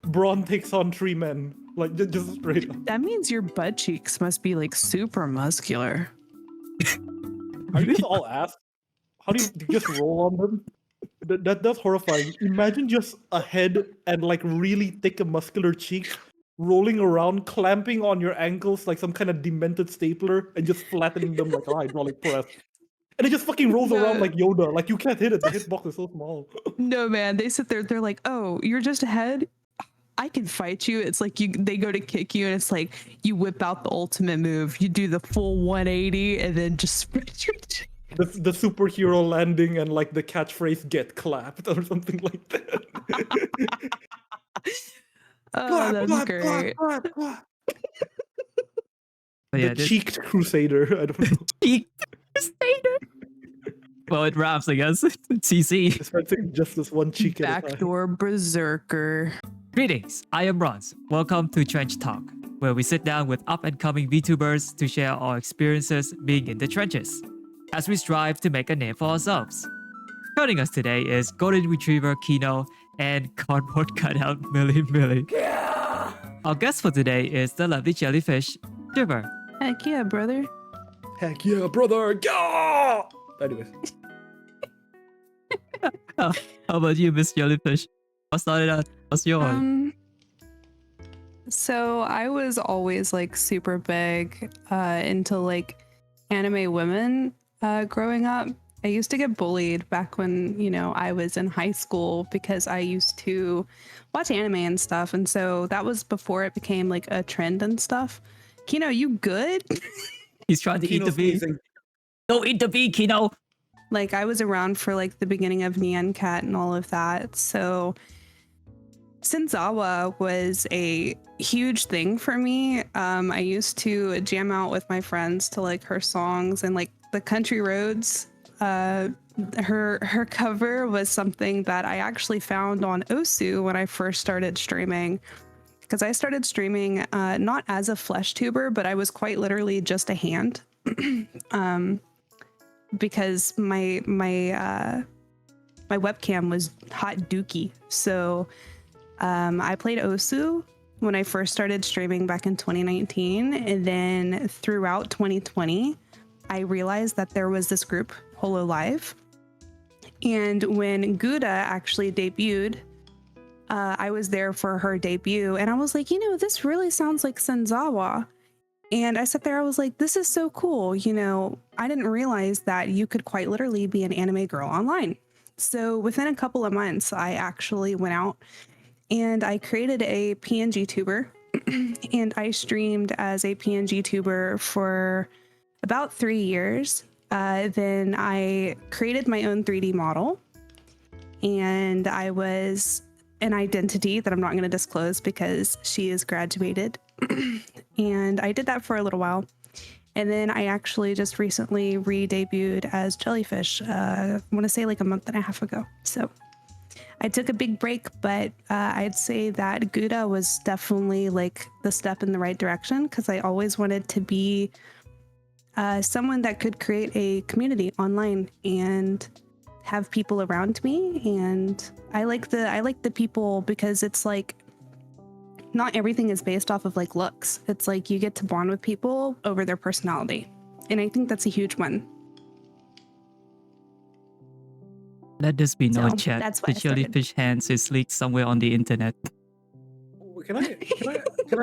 Bron takes on 3 men. Like, just straight up. That means your butt cheeks must be like super muscular. Are you just all ass? How do you just roll on them? That's horrifying. Imagine just a head and like really thick and muscular cheeks rolling around, clamping on your ankles like some kind of demented stapler and just flattening them like a hydraulic press. And it just fucking rolls around like Yoda. Like, you can't hit it. The hitbox is so small. No, man. They sit there. They're like, oh, you're just a head? I can fight you. It's like they go to kick you and it's like you whip out the ultimate move. You do the full 180 and then just spread your cheeks. The superhero landing and like the catchphrase "get clapped" or something like that. Oh, that's great. The cheeked crusader. I don't know. Cheeked crusader. Well, it raps, I guess. It's CC. Just this one cheek at a time. Backdoor berserker. Greetings, I am Brons. Welcome to Trench Talk, where we sit down with up-and-coming VTubers to share our experiences being in the trenches, as we strive to make a name for ourselves. Joining us today is Golden Retriever Kino and Cardboard Cutout Millie. Yeah! Our guest for today is the lovely Jellyfish Shyver. Heck yeah, brother. Heck yeah, brother! Yeah! Anyways. How about you, Miss Jellyfish? What's yours? So I was always like super big into like anime women growing up. I used to get bullied back when, you know, I was in high school because I used to watch anime and stuff. And so that was before it became like a trend and stuff. Kino, you good? He's trying to eat the bee. Don't eat the bee, Kino. Like, I was around for like the beginning of Nyan Cat and all of that. So Senzawa was a huge thing for me. I used to jam out with my friends to like her songs and like the Country Roads. Her cover was something that I actually found on Osu when I first started streaming. Because I started streaming not as a flesh tuber, but I was quite literally just a hand. Because my webcam was hot dookie. So I played Osu when I first started streaming back in 2019. And then throughout 2020, I realized that there was this group, Hololive. And when Gouda actually debuted, I was there for her debut. And I was like, you know, this really sounds like Senzawa. And I sat there, I was like, this is so cool. You know, I didn't realize that you could quite literally be an anime girl online. So within a couple of months, I actually went out and I created a PNG tuber and I streamed as a PNG tuber for about 3 years. Then I created my own 3D model and I was an identity that I'm not going to disclose because she is graduated. And I did that for a little while. And then I actually just recently re-debuted as Jellyfish, I want to say like a month and a half ago. So I took a big break, but I'd say that Gouda was definitely like the step in the right direction because I always wanted to be someone that could create a community online and have people around me. And I like the people because it's like not everything is based off of like looks. It's like you get to bond with people over their personality. And I think that's a huge one. Let this be known, chat. That's The Jellyfish hands is leaked somewhere on the internet. Can I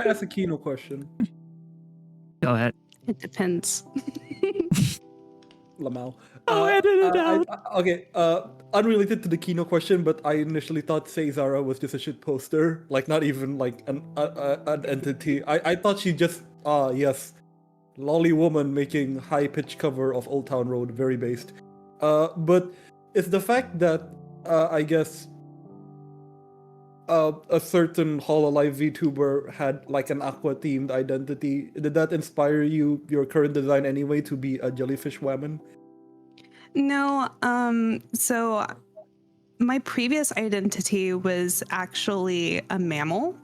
ask a Kino question? Go ahead. It depends. lmao. Edit it out. Okay, unrelated to the Kino question, but I initially thought Zara was just a shit poster, like not even like an entity. I thought she just yes, lolly woman making high pitch cover of Old Town Road, very based. But it's the fact that I guess a certain Hololive VTuber had like an aqua themed identity. Did that inspire your current design anyway to be a jellyfish woman? No, so my previous identity was actually a mammal.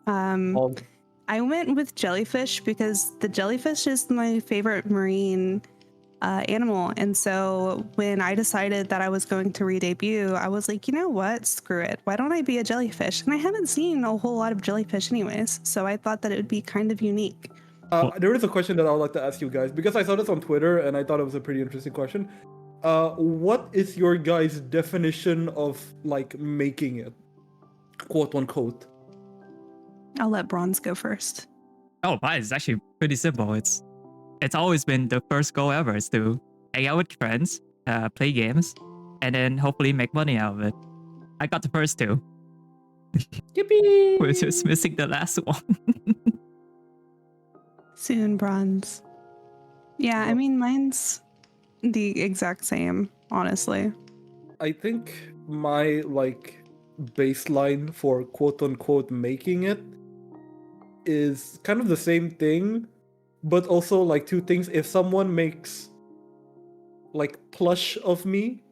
I went with jellyfish because the jellyfish is my favorite marine animal. And so when I decided that I was going to re-debut, I was like, you know what? Screw it. Why don't I be a jellyfish? And I haven't seen a whole lot of jellyfish anyways. So I thought that it would be kind of unique. There is a question that I would like to ask you guys, because I saw this on Twitter and I thought it was a pretty interesting question. What is your guys' definition of like making it, quote unquote? I'll let Brons go first. Oh, mine is actually pretty simple. It's always been the first goal ever is to hang out with friends, play games, and then hopefully make money out of it. I got the first two. Yippee! We're just missing the last one. Soon, Brons. Yeah, I mean, mine's the exact same, honestly. I think my like baseline for quote unquote making it is kind of the same thing, but also like two things. If someone makes like plush of me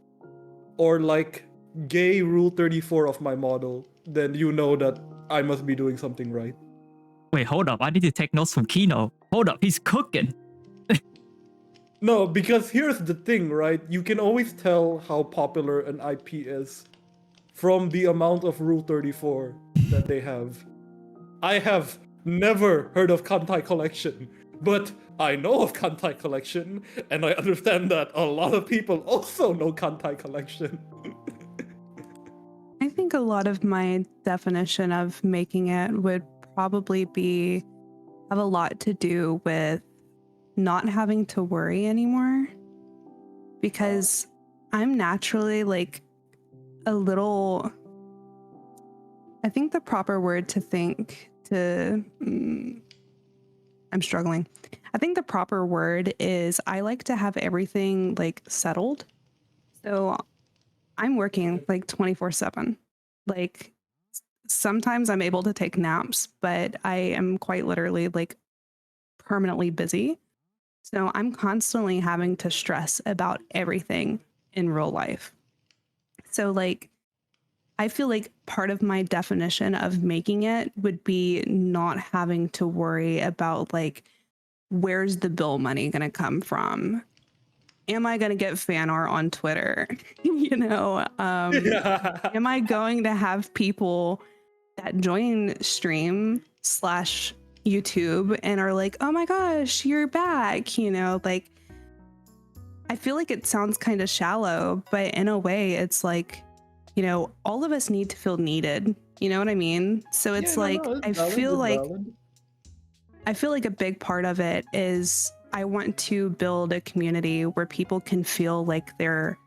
or like gay Rule 34 of my model, then you know that I must be doing something right. Wait, hold up. I need to take notes from Kino. Hold up, he's cooking. No, because here's the thing, right? You can always tell how popular an IP is from the amount of Rule 34 that they have. I have never heard of Kantai Collection, but I know of Kantai Collection, and I understand that a lot of people also know Kantai Collection. I think a lot of my definition of making it would probably have a lot to do with not having to worry anymore, because I'm naturally like a little, I think the proper word to think to I'm struggling. I think the proper word is I like to have everything like settled. So I'm working like 24/7. Like sometimes I'm able to take naps, but I am quite literally like permanently busy. So I'm constantly having to stress about everything in real life. So like, I feel like part of my definition of making it would be not having to worry about like, where's the bill money going to come from? Am I going to get fan art on Twitter? You know, am I going to have people that join stream / YouTube and are like, oh my gosh, you're back, you know, like I feel like it sounds kind of shallow, but in a way it's like, you know, all of us need to feel needed, you know what I mean? So it's I feel like a big part of it is I want to build a community where people can feel like they're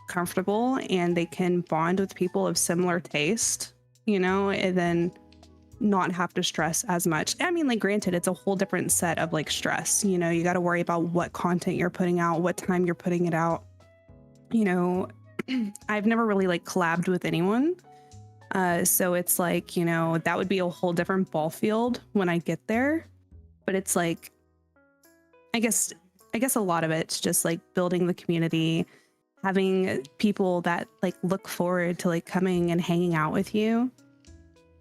comfortable and they can bond with people of similar taste, you know, and then not have to stress as much. I mean, like, granted, it's a whole different set of like stress, you know, you got to worry about what content you're putting out, what time you're putting it out. You know, I've never really like collabed with anyone. So it's like, you know, that would be a whole different ball field when I get there. But it's like, I guess a lot of it's just like building the community, having people that like look forward to like coming and hanging out with you.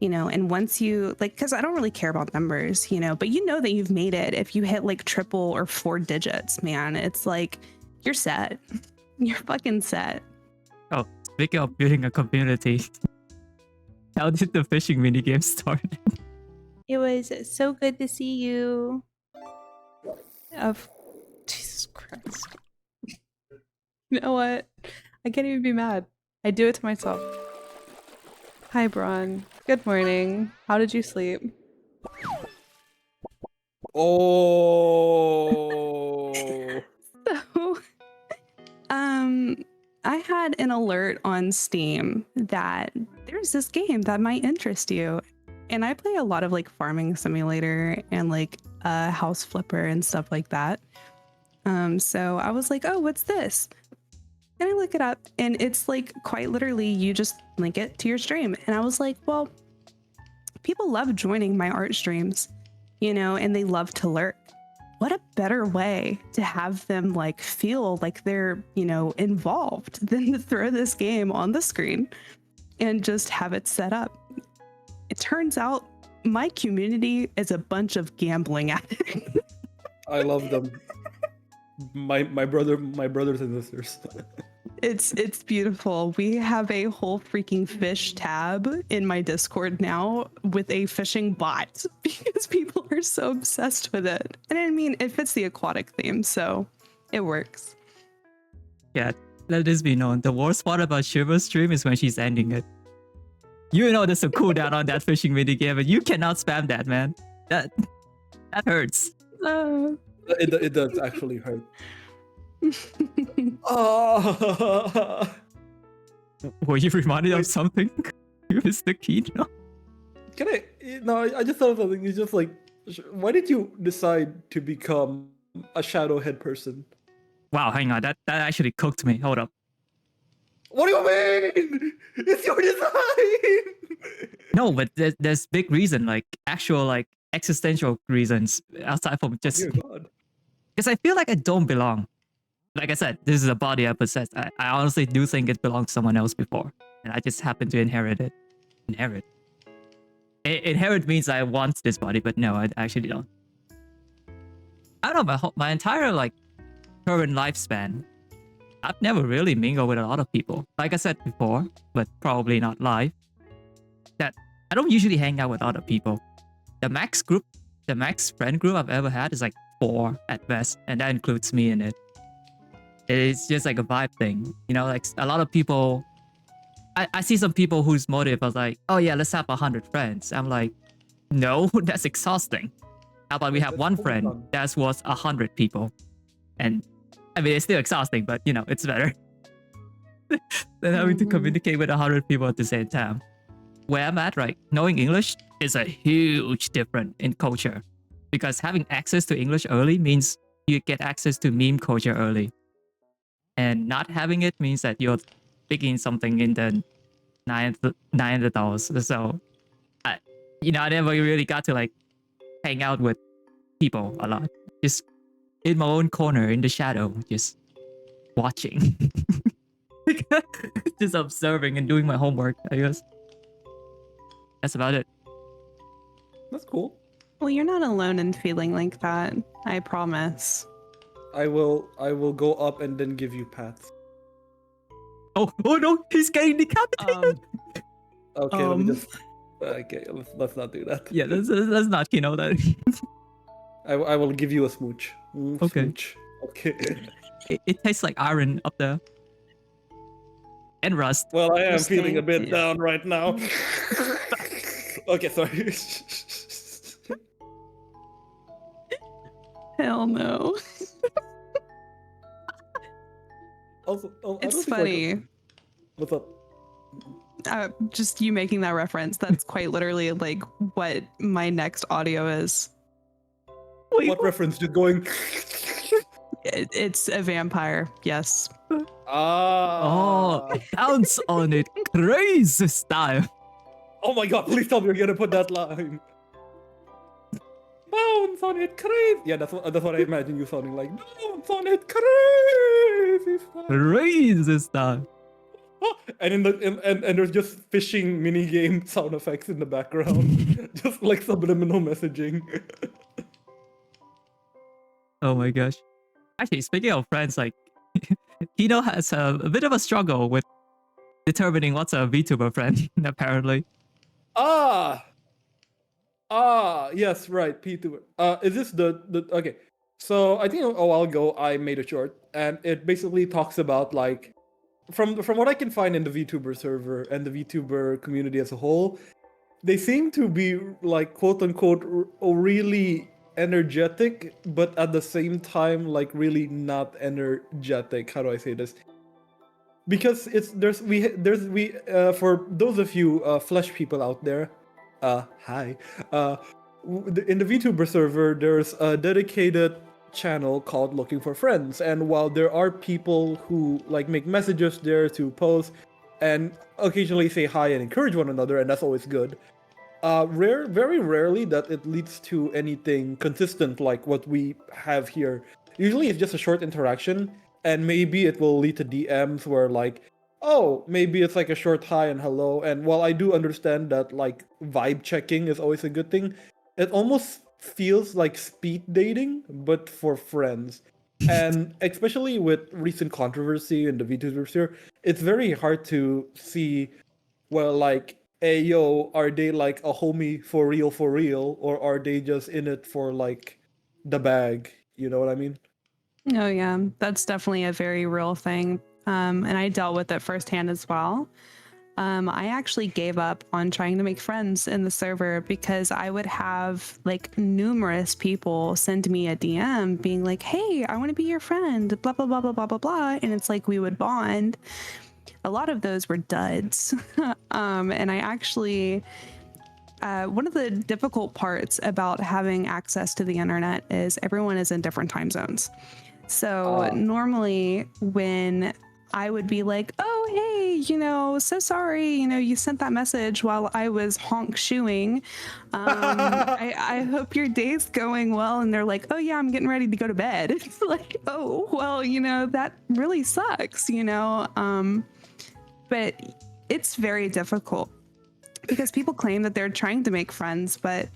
You know, and once you like, because I don't really care about numbers, you know, but you know that you've made it if you hit like triple or 4 digits, man. It's like you're set. You're fucking set. Oh, speaking of building a community, how did the fishing minigame start? It was so good to see you. Jesus Christ. You know what? I can't even be mad. I do it to myself. Hi, Bron. Good morning. How did you sleep? Oh. So, I had an alert on Steam that there's this game that might interest you. And I play a lot of like farming simulator and like house flipper and stuff like that. So I was like, oh, what's this? And I look it up and it's like quite literally you just link it to your stream. And I was like, well, people love joining my art streams, you know, and they love to lurk. What a better way to have them like feel like they're, you know, involved than to throw this game on the screen and just have it set up. It turns out my community is a bunch of gambling addicts. I love them. my brothers and sisters. It's beautiful. We have a whole freaking fish tab in my Discord now with a fishing bot because people are so obsessed with it. And I mean, it fits the aquatic theme, so it works. Yeah, let this be known. The worst part about Shyver's stream is when she's ending it. You know there's a cooldown on that fishing minigame, and you cannot spam that, man. That hurts. It does actually hurt. Oh. Were you reminded of something? You missed the key, no? Can I? No, I just thought of something. It's just like, why did you decide to become a shadow head person? Wow, hang on. That actually cooked me. Hold up. What do you mean? It's your design. No, but there's big reason, like actual like existential reasons aside from just Dear God. because I feel like I don't belong. Like I said, this is a body I possess. I honestly do think it belonged to someone else before, and I just happen to inherit it. Inherit means I want this body, but no, I actually don't. I don't know, my entire like current lifespan, I've never really mingled with a lot of people. Like I said before, but probably not live, that I don't usually hang out with other people. The max friend group I've ever had is like 4 at best, and that includes me in it. It's just like a vibe thing, you know, like a lot of people, I see some people whose motive was like, oh yeah, let's have 100 friends. I'm like, no, that's exhausting. How about we have one friend that's worth 100 people? And I mean, it's still exhausting, but you know, it's better than having to communicate with 100 people at the same time. Where I'm at, right, knowing English is a huge difference in culture, because having access to English early means you get access to meme culture early. And not having it means that you're picking something in the 900. So, I never really got to like hang out with people a lot. Just in my own corner in the shadow, just watching. Just observing and doing my homework, I guess. That's about it. That's cool. Well, you're not alone in feeling like that. I promise. I will go up and then give you pats. Oh no, he's getting decapitated. Okay, let me just. Okay, let's not do that. Yeah, let's not, that. I will give you a smooch. Okay. Smooch. Okay. It tastes like iron up there. And rust. Well, I am Just feeling a saying, bit yeah. down right now. Okay, sorry. Hell no. Also, I It's don't think, funny. What's up? Just you making that reference. That's quite literally like what my next audio is. Wait, What reference to going? It's a vampire. Yes. Ah. Oh, bounce on it, crazy style. Oh my God! Please tell me you're gonna put that line. Bounce on it, crazy. Yeah, that's what I imagine you sounding like. Bounce on it, crazy. Style. Crazy style. And and there's just fishing mini game sound effects in the background, just like subliminal messaging. Oh my gosh. Actually, speaking of friends, like Kino has a bit of a struggle with determining what's a VTuber friend, apparently. Yes, right, Vtuber. Is this the okay? So I think a while ago I made a short, and it basically talks about like, from what I can find in the VTuber server and the VTuber community as a whole, they seem to be like quote unquote really energetic, but at the same time like really not energetic. How do I say this? Because for those of you flesh people out there, hi. In the VTuber server, there's a dedicated channel called Looking for Friends, and while there are people who like make messages there to post and occasionally say hi and encourage one another, and that's always good, very rarely that it leads to anything consistent like what we have here. Usually it's just a short interaction, and maybe it will lead to DMs where like, oh, maybe it's like a short hi and hello. And while I do understand that like vibe checking is always a good thing, it almost feels like speed dating, but for friends. And especially with recent controversy in the VTuber sphere, it's very hard to see, well, like, hey, yo, are they like a homie for real, or are they just in it for like the bag? You know what I mean? Oh yeah, that's definitely a very real thing. And I dealt with it firsthand as well. I actually gave up on trying to make friends in the server because I would have like numerous people send me a DM being like, hey, I want to be your friend, blah, blah, blah, blah, blah, blah, blah. And it's like we would bond. A lot of those were duds. And I actually, one of the difficult parts about having access to the internet is everyone is in different time zones. So normally when I would be like, oh, hey, you know, so sorry, you know, you sent that message while I was honk shoeing. I hope your day's going well. And they're like, oh, yeah, I'm getting ready to go to bed. It's like, oh, well, you know, that really sucks, you know. But it's very difficult because people claim that they're trying to make friends, but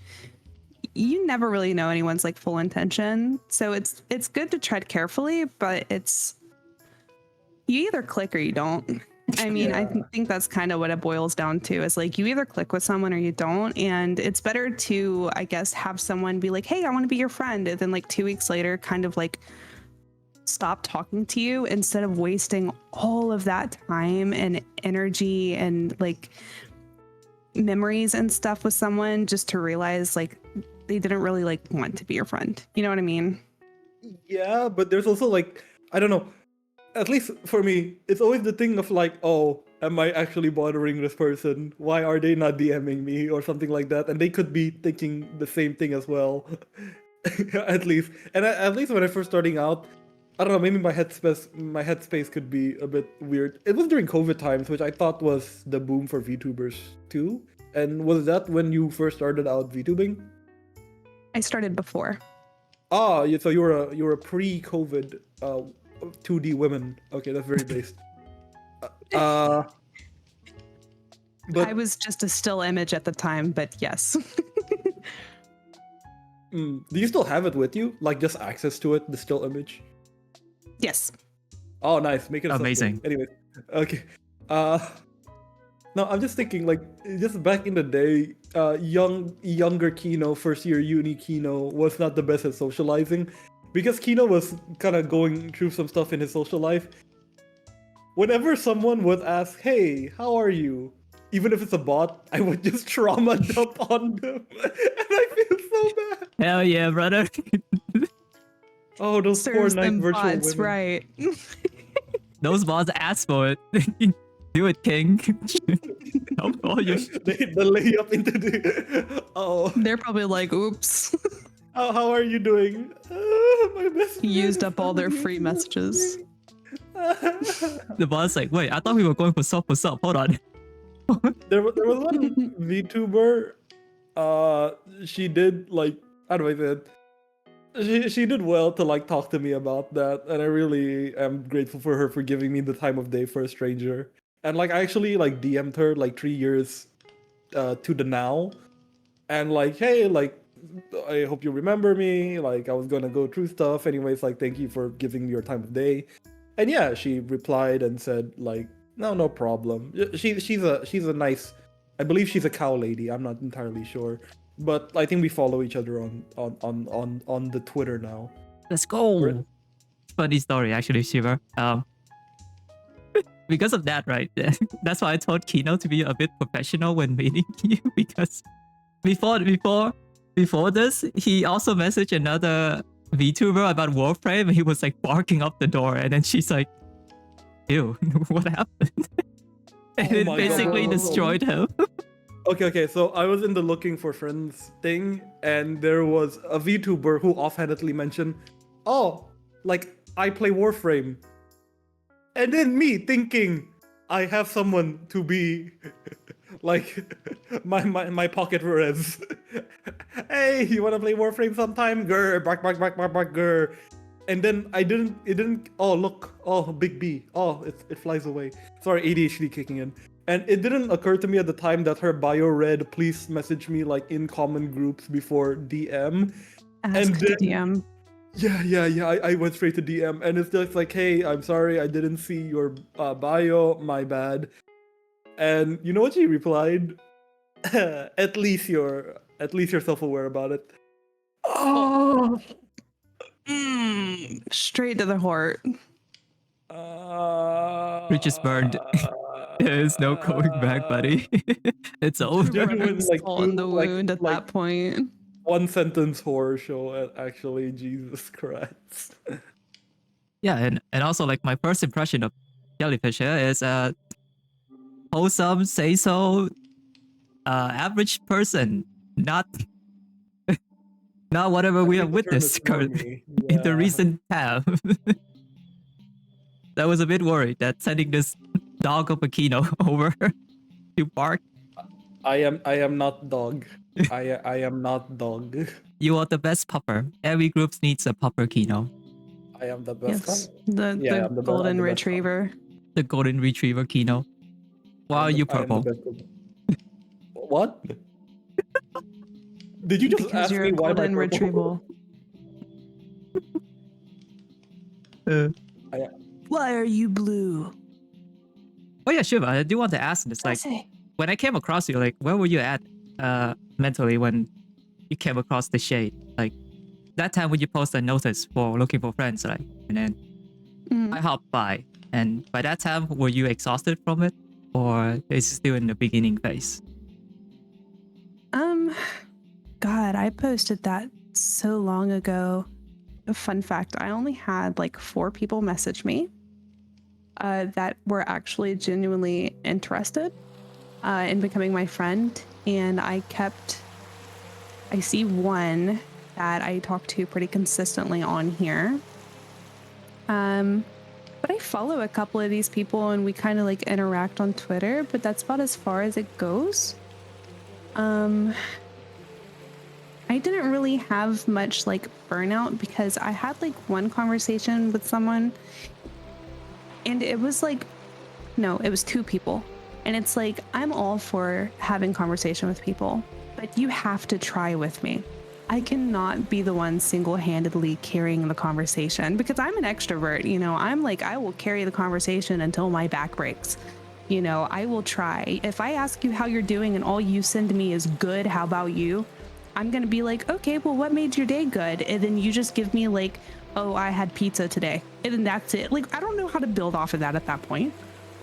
you never really know anyone's like full intention. So it's good to tread carefully, but you either click or you don't. I mean, I think that's kind of what it boils down to is like you either click with someone or you don't. And it's better to, I guess, have someone be like, hey, I want to be your friend. And then like 2 weeks later, kind of like stop talking to you instead of wasting all of that time and energy and like memories and stuff with someone just to realize like they didn't really like want to be your friend. You know what I mean? Yeah, but there's also like, I don't know, at least for me, it's always the thing of like, oh, am I actually bothering this person? Why are they not DMing me or something like that? And they could be thinking the same thing as well, at least. And at least when I first starting out, I don't know, maybe my headspace could be a bit weird. It was during COVID times, which I thought was the boom for VTubers too. And was that when you first started out VTubing? I started before. Oh, so you were a pre-COVID 2D women. Okay, that's very based. But I was just a still image at the time, but yes. Do you still have it with you? Like just access to it, the still image? Yes. Oh, nice. Make it amazing. Anyway, okay. No, I'm just thinking, like, just back in the day, younger Kino, first year uni Kino, was not the best at socializing, because Kino was kind of going through some stuff in his social life. Whenever someone would ask, "Hey, how are you?" even if it's a bot, I would just trauma dump on them, and I feel so bad. Hell yeah, brother. Oh, those poor Serves nice them virtual bots, women. right? Those bots ask for it. Do it, king. Oh, you. They lay up into the. Oh, They're probably like, oops. how are you doing? My best friend Used is up all their having free issues. messages. The bot's like, wait, I thought we were going for sub. Hold on. There was one VTuber. She did like, how do I say it? She did well to like talk to me about that, and I really am grateful for her for giving me the time of day for a stranger. And like I actually like DM'd her like 3 years to the now, and like, hey, like I hope you remember me. Like I was gonna go through stuff. Anyways, like thank you for giving me your time of day. And yeah, she replied and said like, no problem. She's a nice, I believe she's a cow lady. I'm not entirely sure, but I think we follow each other on the Twitter now. Let's go. Funny story, actually, Shiver. Because of that, right? That's why I told Kino to be a bit professional when meeting you, because before this, he also messaged another VTuber about Warframe, and he was like barking up the door, and then she's like, ew, what happened? And it basically destroyed him. Okay, so I was in the looking for friends thing, and there was a VTuber who offhandedly mentioned, oh, like, I play Warframe. And then me thinking, I have someone to be, like, my pocket res. Hey, you wanna play Warframe sometime? Grr, bark, grr. And then it didn't, oh, look, oh, big B. Oh, it flies away. Sorry, ADHD kicking in. And it didn't occur to me at the time that her bio read, please message me like in common groups before DM. Ask And to then- DM. Yeah. I went straight to DM, and it's just like, hey, I'm sorry, I didn't see your bio. My bad. And you know what she replied? at least you're self-aware about it. Oh. Straight to the heart. Bridge is burned. There's no going back, buddy. It's over. Genuine, Rubbing like, salt in the like- wound at like- that point. one sentence horror show, actually. Jesus Christ. Yeah, and also like my first impression of Jellyfish here is wholesome, say so, average person, not not whatever we have witnessed currently in the recent time. That was a bit worried that sending this dog of a Kino over to bark. I am not dog. I am not dog. You are the best pupper. Every group needs a pupper, Kino. I am the best. Yes, Yeah, the I'm the be- I'm golden the best retriever. The golden retriever, Kino. Why are you purple? What? Did you just Because ask you're me a why am I golden purple? retrieval. Why are you blue? Oh yeah, Shiva, I do want to ask this. Like, when I came across you, like, where were you at mentally when you came across the shade? Like, that time when you posted a notice for looking for friends, right? And then I hopped by. And by that time, were you exhausted from it? Or is it still in the beginning phase? God, I posted that so long ago. A fun fact, I only had like 4 people message me that were actually genuinely interested in becoming my friend. And I see one that I talk to pretty consistently on here. But I follow a couple of these people and we kind of like interact on Twitter, but that's about as far as it goes. I didn't really have much like burnout because I had like one conversation with someone and it was like, no, it was 2 people. And it's like, I'm all for having conversation with people, but you have to try with me. I cannot be the one single-handedly carrying the conversation because I'm an extrovert, you know, I'm like, I will carry the conversation until my back breaks. You know, I will try. If I ask you how you're doing and all you send me is good, how about you? I'm going to be like, okay, well, what made your day good? And then you just give me like, oh, I had pizza today. And then that's it. Like, I don't know how to build off of that at that point.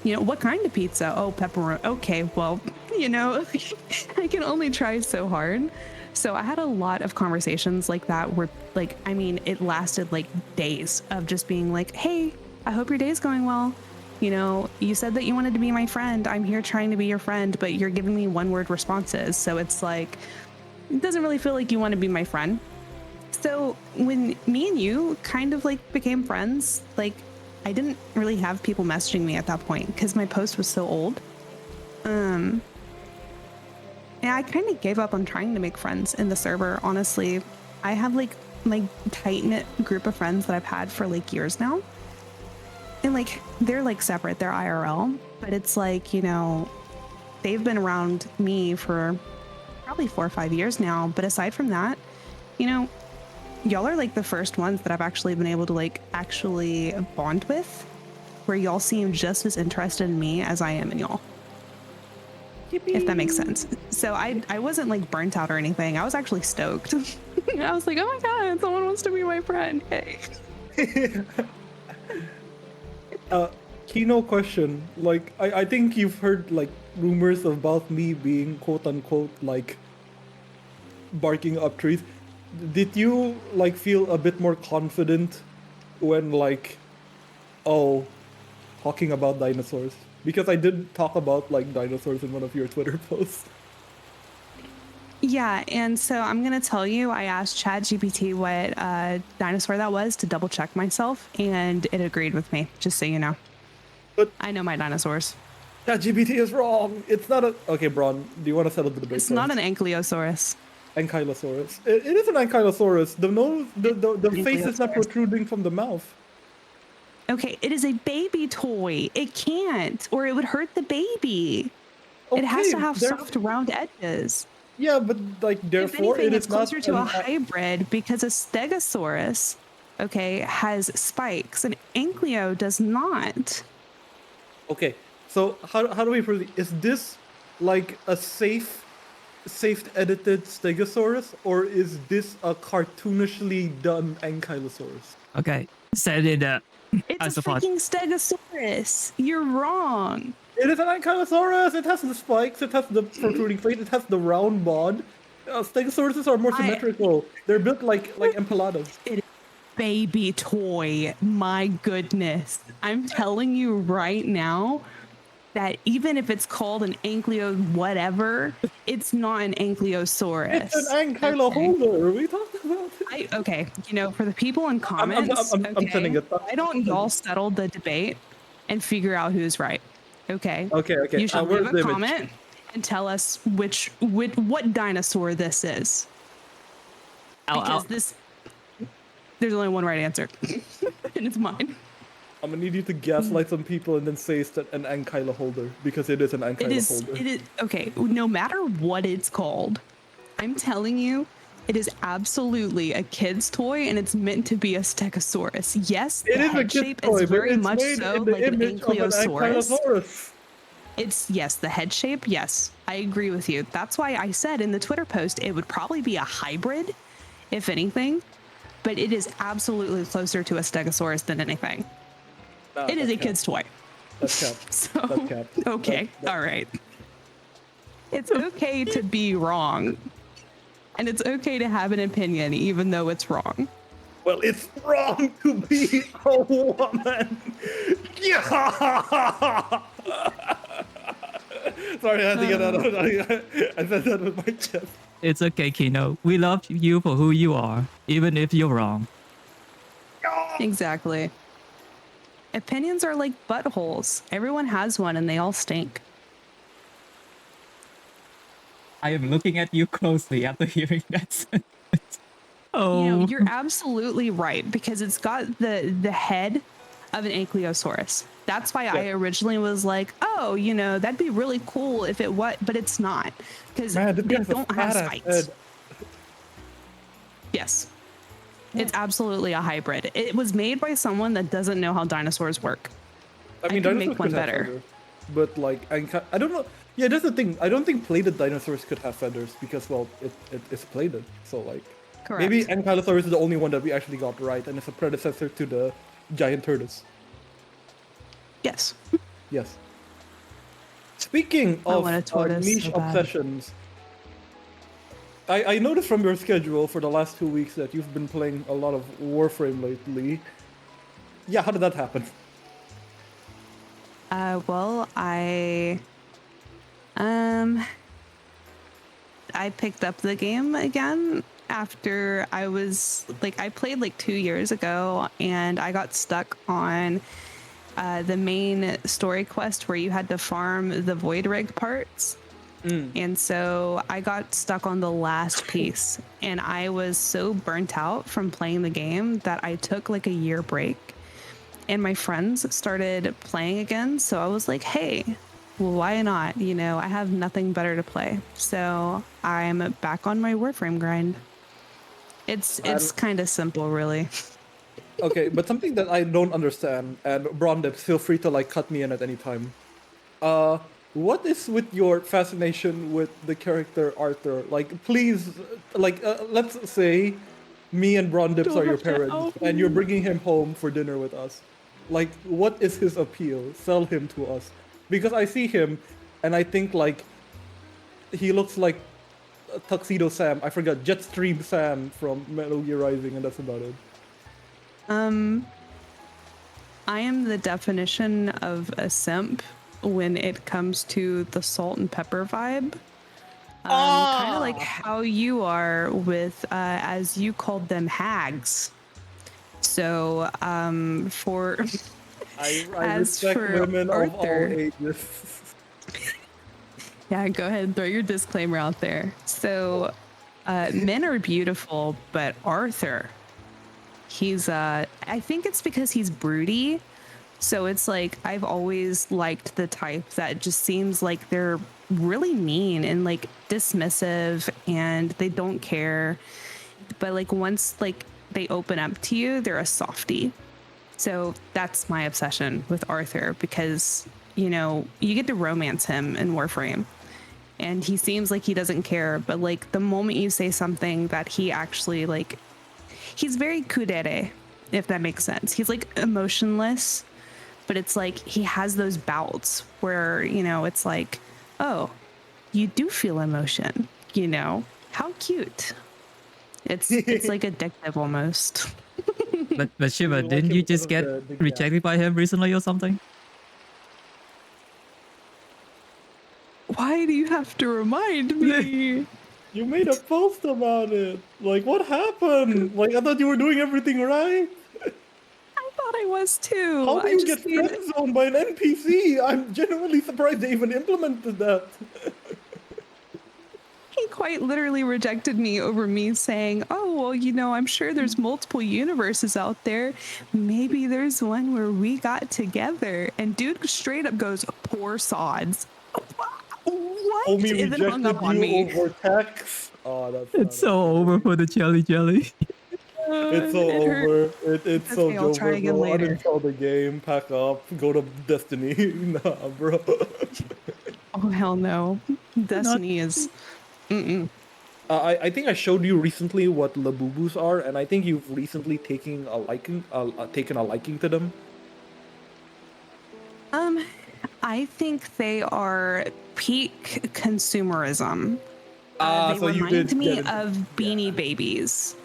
You know, what kind of pizza? Oh, pepperoni. Okay, well, you know, I can only try so hard. So I had a lot of conversations like that where, like, I mean, it lasted like days of just being like, hey, I hope your day's going well. You know, you said that you wanted to be my friend. I'm here trying to be your friend, but you're giving me 1-word responses. So it's like, it doesn't really feel like you want to be my friend. So when me and you kind of like became friends, like I didn't really have people messaging me at that point because my post was so old. And I kind of gave up on trying to make friends in the server, honestly. I have like my tight-knit group of friends that I've had for like years now. And like, they're like separate, they're IRL, but it's like, you know, they've been around me for probably 4 or 5 years now. But aside from that, you know, y'all are like the first ones that I've actually been able to like actually bond with, where y'all seem just as interested in me as I am in y'all. Yippee. If that makes sense. So I wasn't like burnt out or anything. I was actually stoked. I was like, oh my God, someone wants to be my friend. Hey. Kino question. Like, I think you've heard like rumors about me being quote unquote like barking up trees. Did you like feel a bit more confident when like, oh, talking about dinosaurs? Because I did talk about like dinosaurs in one of your Twitter posts. Yeah, and so I'm gonna tell you, I asked ChatGPT what dinosaur that was to double check myself, and it agreed with me, just so you know. But I know my dinosaurs. ChatGPT is wrong. It's not a... Okay, Bron, do you want to settle the debate It's first? not an ankylosaurus. Ankylosaurus. It is an ankylosaurus. The nose, the face is not protruding from the mouth. Okay, it is a baby toy. It can't, or it would hurt the baby. It has to have soft, round edges. Yeah, but like If therefore anything, it it's is not closer to a hybrid because a stegosaurus okay, has spikes. An ankylo does not. Okay, so how do we proceed? Is this like a safe edited Stegosaurus, or is this a cartoonishly done Ankylosaurus? Okay, said in the It's a freaking Stegosaurus. You're wrong. It is an Ankylosaurus. It has the spikes. It has the protruding face. It has the round bod. Stegosauruses are more symmetrical. They're built like Empaladas. It is baby toy. My goodness. I'm telling you right now that even if it's called an ankylo whatever, it's not an ankylosaurus. It's an ankylo holder. We talked about it. Okay, you know, for the people in comments, I'm sending it. why don't y'all settle the debate and figure out who's right? Okay. Okay. You should Where's leave the a image? comment and tell us what dinosaur this is. Because there's only one right answer, and it's mine. I'm gonna need you to gaslight some people and then say it's an ankylo holder, because it is an ankylo holder. It is okay. No matter what it's called, I'm telling you, it is absolutely a kid's toy, and it's meant to be a Stegosaurus. Yes, the head shape is very much so like an Ankylosaurus. Yes, the head shape. Yes, I agree with you. That's why I said in the Twitter post it would probably be a hybrid, if anything, but it is absolutely closer to a Stegosaurus than anything. It is a kid's toy. That's cap. So, That's cap. okay, all right. It's okay to be wrong. And it's okay to have an opinion, even though it's wrong. Well, it's wrong to be a woman. Yeah. Sorry, I had to get that out. I said that with my chest. It's okay, Kino. We love you for who you are, even if you're wrong. Exactly. Opinions are like buttholes. Everyone has one and they all stink. I am looking at you closely after hearing that sentence. Oh. You know, you're absolutely right, because it's got the head of an Ankylosaurus. That's why I originally was like, oh, you know, that'd be really cool if it was, but it's not, because they don't have spikes. Yes. It's absolutely a hybrid. It was made by someone that doesn't know how dinosaurs work. I mean, can make one better. Feathers, but like, I don't know. Yeah, that's the thing. I don't think plated dinosaurs could have feathers because, well, it's plated. So like, Correct. maybe Ankylosaurus is the only one that we actually got right, and it's a predecessor to the giant tortoise. Yes. Yes. Speaking of niche so bad. obsessions, I noticed from your schedule for the last 2 weeks that you've been playing a lot of Warframe lately. Yeah, how did that happen? Well, I picked up the game again after I played like 2 years ago, and I got stuck on the main story quest where you had to farm the void rig parts. And so I got stuck on the last piece, and I was so burnt out from playing the game that I took like a year break, and my friends started playing again. So I was like, hey, well, why not? You know, I have nothing better to play. So I'm back on my Warframe grind. It's kind of simple, really. Okay, but something that I don't understand, and Brondips, feel free to like cut me in at any time. What is with your fascination with the character Arthur? Like, please, like, let's say me and Brondips are your parents, and you're bringing him home for dinner with us. Like, what is his appeal? Sell him to us. Because I see him, and I think, like, he looks like Tuxedo Sam. I forgot, Jetstream Sam from Metal Gear Rising, and that's about it. I am the definition of a simp when it comes to the salt and pepper vibe. Kind of like how you are with, as you called them, hags. So, for I as respect for women of all Arthur, ages. yeah, go ahead and throw your disclaimer out there. So, men are beautiful, but Arthur, he's, I think it's because he's broody. So it's like, I've always liked the type that just seems like they're really mean and like dismissive and they don't care. But like once like they open up to you, they're a softie. So that's my obsession with Arthur, because, you know, you get to romance him in Warframe. And he seems like he doesn't care, but like the moment you say something that he actually like, he's very kudere, if that makes sense. He's like emotionless, but it's like he has those bouts where, you know, it's like, oh, you do feel emotion, you know? How cute. It's like addictive almost. But Shiva, You like didn't him you because just of get the gap. rejected by him recently or something? Why do you have to remind me? You made a post about it. Like, what happened? Like, I thought you were doing everything right. I thought I was too. How do I you just get friend zoned by an NPC? I'm genuinely surprised they even implemented that. He quite literally rejected me over me saying, oh, well, you know, I'm sure there's multiple universes out there. Maybe there's one where we got together. And dude straight up goes, poor sods. What? Homie And then hung rejected up on you me. over text. Oh, that's It's so over for the jelly. It's so It hurt. over. It's so okay, I'll try over, again bro. later. Uninstall the game, pack up, go to Destiny. Nah, bro. Oh, hell no. Destiny is... Mm-mm. I think I showed you recently what Labubus are, and I think you've recently taken a liking to them. I think they are peak consumerism. They So you remind did me get it. of Beanie Babies.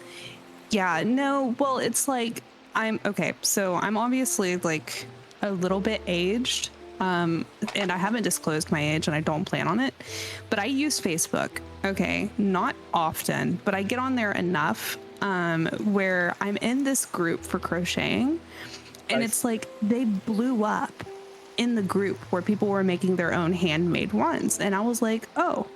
Yeah, no, well, it's like, okay, so I'm obviously like a little bit aged, and I haven't disclosed my age and I don't plan on it, but I use Facebook, okay, not often, but I get on there enough, where I'm in this group for crocheting, and Nice. it's like they blew up in the group where people were making their own handmade ones, and I was like, oh,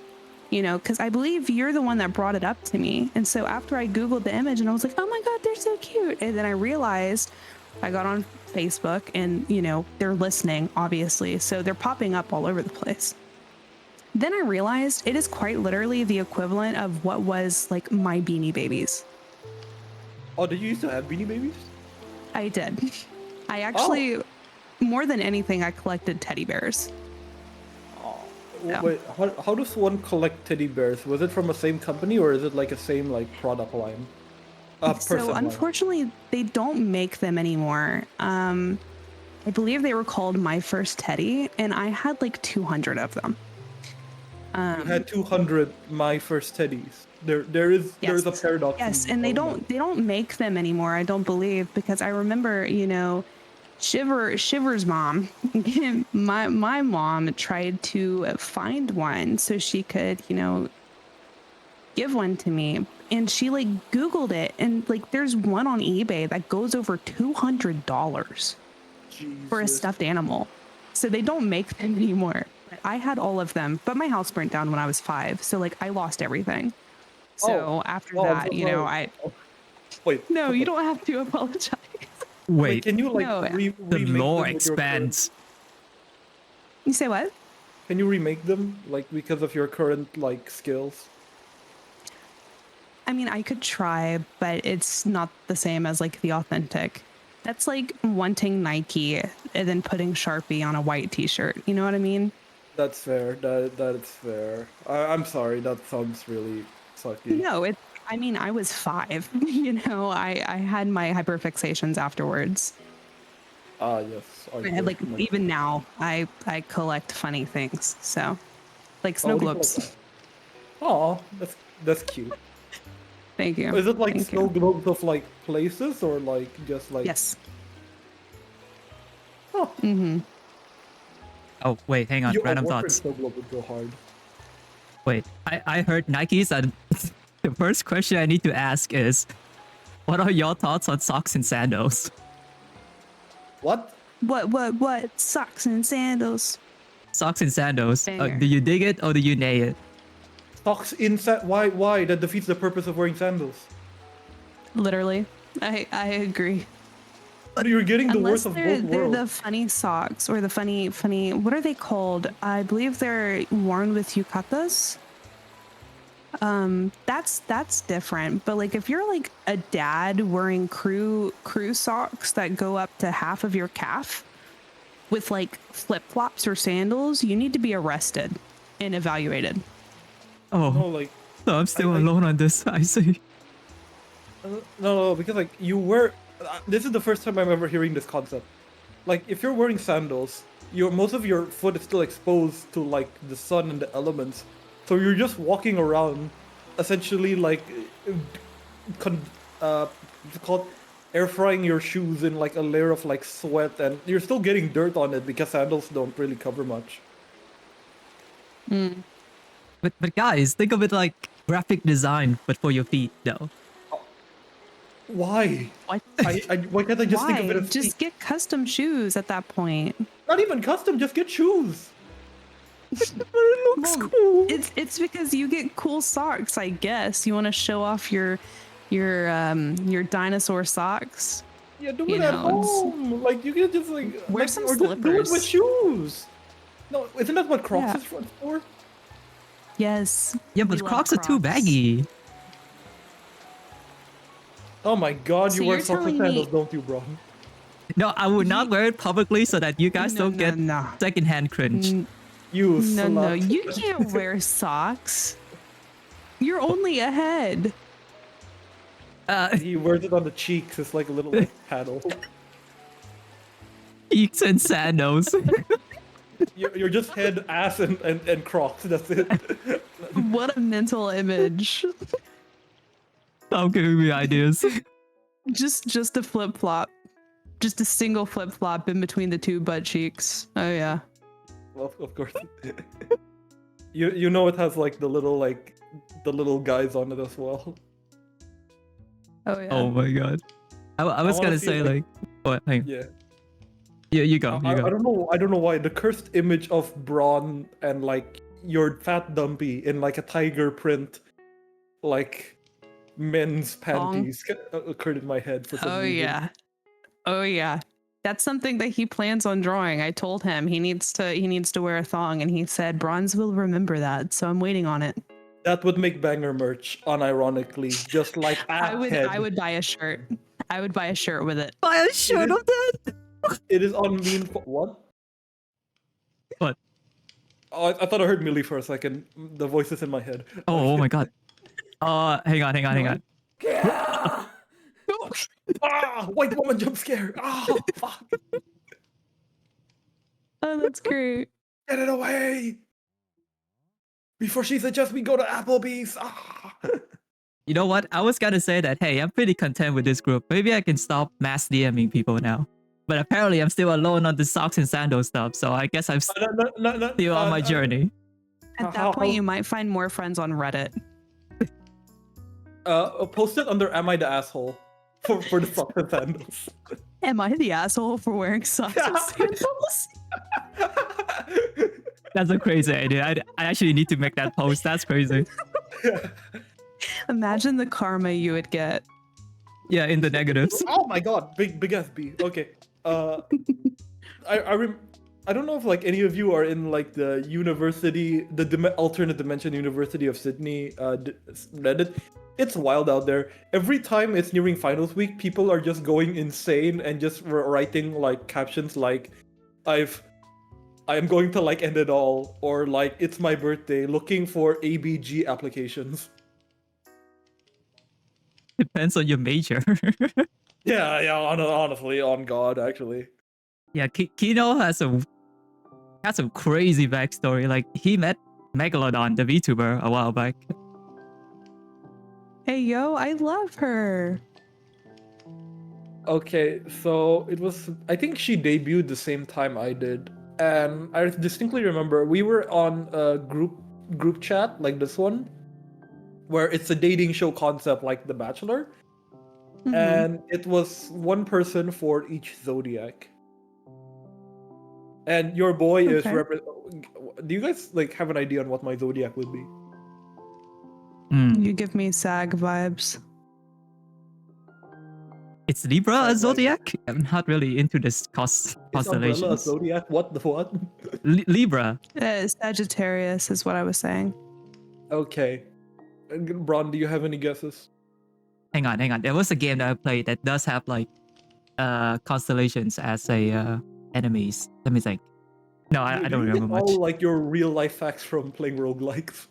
you know, because I believe you're the one that brought it up to me. And so after I Googled the image and I was like, oh my God, they're so cute. And then I realized I got on Facebook and, you know, they're listening, obviously. So they're popping up all over the place. Then I realized it is quite literally the equivalent of what was like my Beanie Babies. Oh, did you used to have Beanie Babies? I did. I actually, more than anything, I collected teddy bears. Yeah. Wait, how does one collect teddy bears? Was it from the same company or is it like a same like product line? Person So line. unfortunately, they don't make them anymore. I believe they were called My First Teddy, and I had like 200 of them. You had 200 My First Teddies. There's a paradox. Yes, in and they all that. don't make them anymore. I don't believe, because I remember, you know, Shiver's mom, my mom tried to find one so she could, you know, give one to me, and she like Googled it, and like there's one on eBay that goes over $200 for a Jesus. stuffed animal. So they don't make them anymore. I had all of them, but my house burnt down when I was 5, so like I lost everything. So after I'm that, so you know, sorry. Wait. no, you don't have to apologize. Wait, Can you like No. the remake lore them with your current- expands. You say what? Can you remake them like because of your current like skills? I mean, I could try, but it's not the same as like the authentic. That's like wanting Nike and then putting Sharpie on a white t-shirt. You know what I mean? That's fair. That is fair. I'm sorry. That sounds really sucky. No, I mean, I was 5. You know, I had my hyperfixations afterwards. Ah, yes. And like even now, I collect funny things. So, like snow globes. Oh, that's cute. Thank you. Is it like Thank snow you. globes of like places or like just like? Yes. Oh, Mm-hmm. Oh, wait, hang on. your Random Warframe thoughts. snow globe would go hard. Wait, I heard Nikes, and the first question I need to ask is, what are your thoughts on socks and sandals? What? What? Socks and sandals. Socks and sandals. Banger. Do you dig it or do you nay it? Socks inside? Why? That defeats the purpose of wearing sandals. Literally, I agree. But you're getting the Unless worst of they're both the worlds. funny socks or the funny. What are they called? I believe they're worn with yukatas. That's different. But like if you're like a dad wearing crew socks that go up to half of your calf with like flip-flops or sandals, you need to be arrested and evaluated. Oh, No, like so I'm still I- alone on this. I see. no, because like you wear. This is the first time I'm ever hearing this concept. Like if you're wearing sandals, most of your foot is still exposed to like the sun and the elements, so you're just walking around, essentially like, what's it called, air frying your shoes in like a layer of like sweat, and you're still getting dirt on it because sandals don't really cover much. But guys, think of it like graphic design, but for your feet, though. Why? What? Why can't I just think of it Why? as Just get custom shoes at that point. not even custom? Just get shoes. But it looks Well, cool. It's because you get cool socks, I guess. You want to show off your dinosaur socks. Yeah, do You it at know, it's- home. Like you can just like Wear like, some or just do it with slippers. shoes. No, isn't that what Crocs Yeah. is for? Yes. Yeah, we but love Crocs are too Crocs. baggy. Oh my God, So you wear you're socks and telling me- sandals, don't you, bro? No, I would not wear it publicly so that you guys No, don't get no. secondhand cringe. You No, no, slut. you can't wear socks. You're only a head. He wears it on the cheeks. It's like a little like, paddle. Cheeks and sandals. You're just head, ass, and Crocs. That's it. What a mental image. Stop giving me ideas. Just a flip flop. Just a single flip flop in between the two butt cheeks. Oh yeah. Well, of course. You know it has like the little guys on it as well. Oh yeah. Oh my god. I was wanna gonna see, say like- what? Hang. Yeah. Yeah, you go. I You go. don't know why the cursed image of Bron and like your fat dumpy in like a tiger print, like men's panties occurred in my head for some Oh reason. yeah. Oh yeah. That's something that he plans on drawing. I told him he needs to wear a thong, and he said Bronze will remember that. So I'm waiting on it. That would make banger merch, unironically, just like I head. would buy a shirt. I would buy a shirt with it. Buy a shirt of that. It is on mean. What? What? Oh, I thought I heard Millie for a second. The voices in my head. Oh my god. Hang on. Ah, white woman jump scare. Ah, fuck. Oh, that's great. Get it away. Before she suggests we go to Applebee's. Ah. You know what? I was gonna say that, hey, I'm pretty content with this group. Maybe I can stop mass DMing people now. But apparently I'm still alone on the socks and sandals stuff, so I guess I'm still on my journey. At How- that point, how- you might find more friends on Reddit. Post it under "Am I the asshole?" for the socks and sandals. Am I the asshole for wearing socks and sandals? That's a crazy idea. I actually need to make that post. That's crazy. Imagine the karma you would get. Yeah, in the negatives. Oh my god, big FB. Okay. I don't know if like any of you are in like the university, the alternate dimension University of Sydney Reddit. It's wild out there. Every time it's nearing finals week, people are just going insane and just writing like captions like, I am going to like end it all, or like it's my birthday, looking for ABG applications. Depends on your major. Yeah, honestly, on God, actually. Yeah, Kino has some crazy backstory. Like he met Megalodon, the Vtuber, a while back. Hey yo, I love her. Okay, so it was, I think she debuted the same time I did. And I distinctly remember we were on a group chat like this one, where it's a dating show concept like The Bachelor. Mhm. And it was one person for each zodiac. And your boy is Okay. Do you guys like have an idea on what my zodiac would be? You give me SAG vibes. It's Libra, a Like- zodiac? I'm not really into this Is Umbrella a constellations. zodiac? What the what? Libra. Sagittarius is what I was saying. Okay. Bron, do you have any guesses? Hang on. There was a game that I played that does have like constellations as a enemies. Let me think. No, I don't You remember get much. all like your real life facts from playing roguelikes.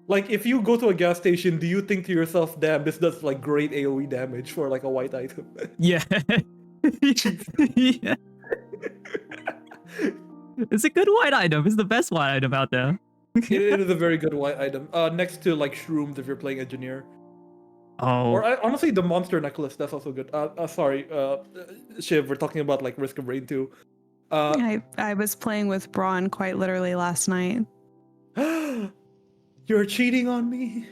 Like if you go to a gas station, do you think to yourself, damn, this does like great AoE damage for like a white item? Yeah. Yeah. It's a good white item. It's the best white item out there. It is a very good white item. Next to like shrooms if you're playing engineer. Oh, Or honestly, the monster necklace, that's also good. Sorry, Shiv, we're talking about like Risk of Rain 2. I was playing with Braun quite literally last night. You're cheating on me.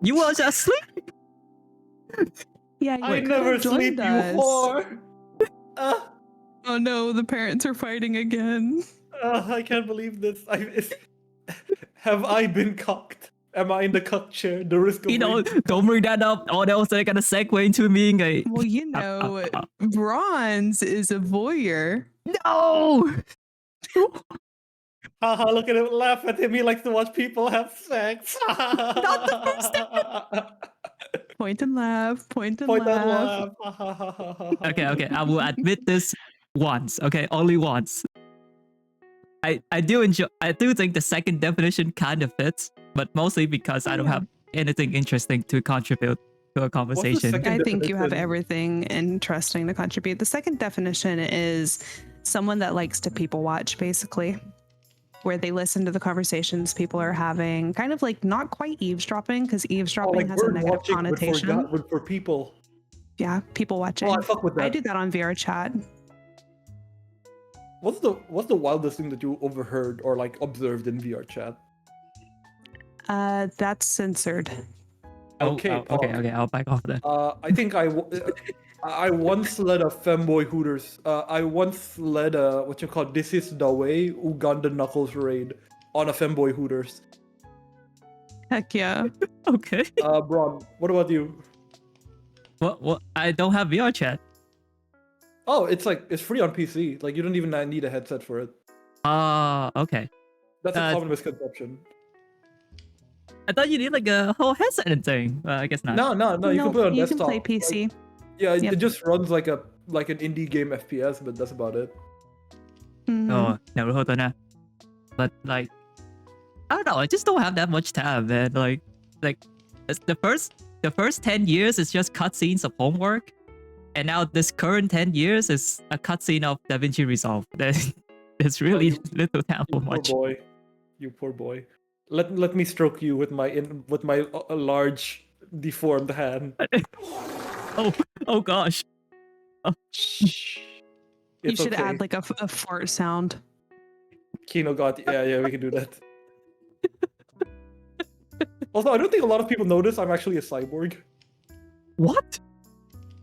you was asleep. Yeah, I could've never joined sleep, you us. whore. Oh no, the parents are fighting again. I can't believe this. Have I been cocked? Am I in the cuck chair? The risk of You know, rain. don't bring that up. Or that was like a segue into being a Well, you know, Bronze is a voyeur. no. Haha, look at him laugh at him. He likes to watch people have sex. Not the first Point and laugh, point and Point and laugh. laugh. Okay. I will admit this once. Okay, only once. I do think the second definition kind of fits, but mostly because I don't have anything interesting to contribute to a conversation. second I think you have definition? everything interesting to contribute. The second definition is someone that likes to people watch, basically, where they listen to the conversations people are having, kind of like not quite eavesdropping, because eavesdropping has a bird negative watching, connotation. but for people. Yeah, people watching. Oh, I fuck with that. I do that on VRchat. What's the wildest thing that you overheard or like observed in VRchat? That's censored. Okay, okay. I'll back off that. I think I once led a femboy Hooters. I once led a what you call This Is the Way Uganda Knuckles raid on a femboy Hooters. Heck yeah. Okay. Bron, what about you? What? I don't have VR chat. Oh, it's free on PC. Like you don't even need a headset for it. Okay. That's a common misconception. I thought you need like a whole headset and thing. I guess not. No, you can play on you desktop. can play PC. Like, yeah, Yep. it just runs like an indie game FPS, but that's about it. Mhm. Oh, never heard of that. But like, I don't know. I just don't have that much time, man. Like it's the first 10 years is just cutscenes of homework, and now this current 10 years is a cutscene of DaVinci Resolve. There's really little time for much. You poor boy. Let me stroke you with my large deformed hand. Oh gosh. Oh. You should add like a fart sound. Kino got yeah, we can do that. Also, I don't think a lot of people notice I'm actually a cyborg. What?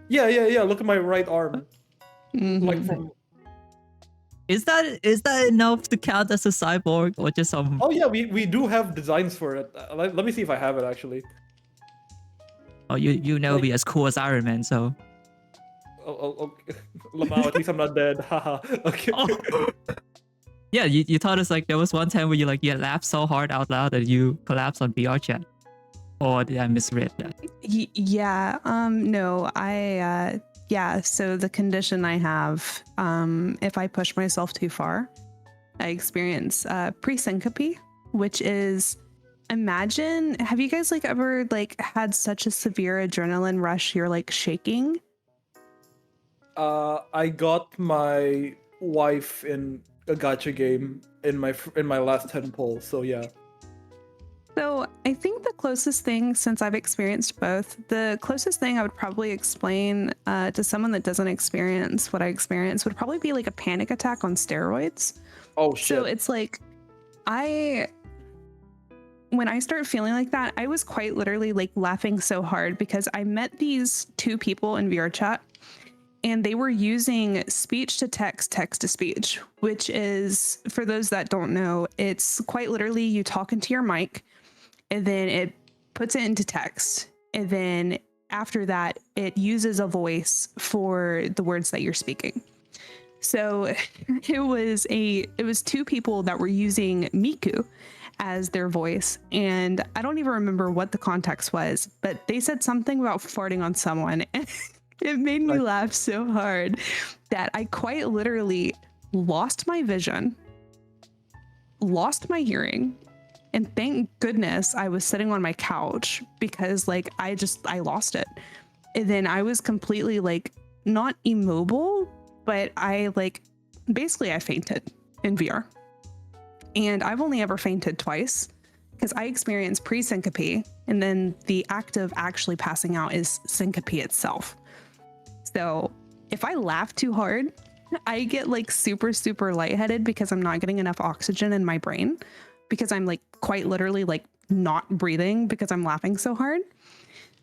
Yeah. Look at my right arm. Mhm. Like from. Is that enough to count as a cyborg or just some? Oh yeah, we do have designs for it. Let me see if I have it actually. Oh, you never be as cool as Iron Man, so. Oh, lmao, at least I'm not dead. Haha. Okay. Oh. Yeah, you told us like there was one time where you laughed so hard out loud that you collapsed on VR chat. Or did I misread that? Yeah. No, yeah. So the condition I have, if I push myself too far, I experience presyncope, which is, have you guys ever had such a severe adrenaline rush you're shaking? I got my wife in a gacha game in my last 10 polls, so yeah. So I think the closest thing, since I've experienced both, the closest thing I would probably explain to someone that doesn't experience what I experience would probably be like a panic attack on steroids. Oh shit. So it's like, when I start feeling like that, I was quite literally laughing so hard because I met these two people in VRchat and they were using speech to text, text to speech, which is, for those that don't know, it's quite literally you talk into your mic and then it puts it into text. And then after that, it uses a voice for the words that you're speaking. So it was two people that were using Miku as their voice. And I don't even remember what the context was, but they said something about farting on someone. And it made me laugh so hard that I quite literally lost my vision, lost my hearing, and thank goodness I was sitting on my couch because like I lost it. And then I was completely like not immobile, but I like basically I fainted in VR. And I've only ever fainted twice because I experienced pre-syncope, and then the act of actually passing out is syncope itself. So if I laugh too hard, I get like super, super lightheaded because I'm not getting enough oxygen in my brain, because I'm like quite literally like not breathing because I'm laughing so hard.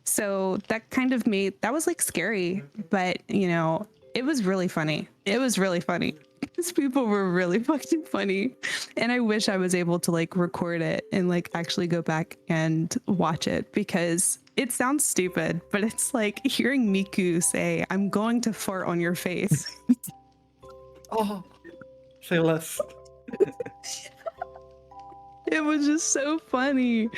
So that kind of that was like scary, but you know, it was really funny. It was really funny. These people were really fucking funny. And I wish I was able to like record it and like actually go back and watch it, because it sounds stupid, but it's like hearing Miku say, "I'm going to fart on your face." Oh, say less. It was just so funny.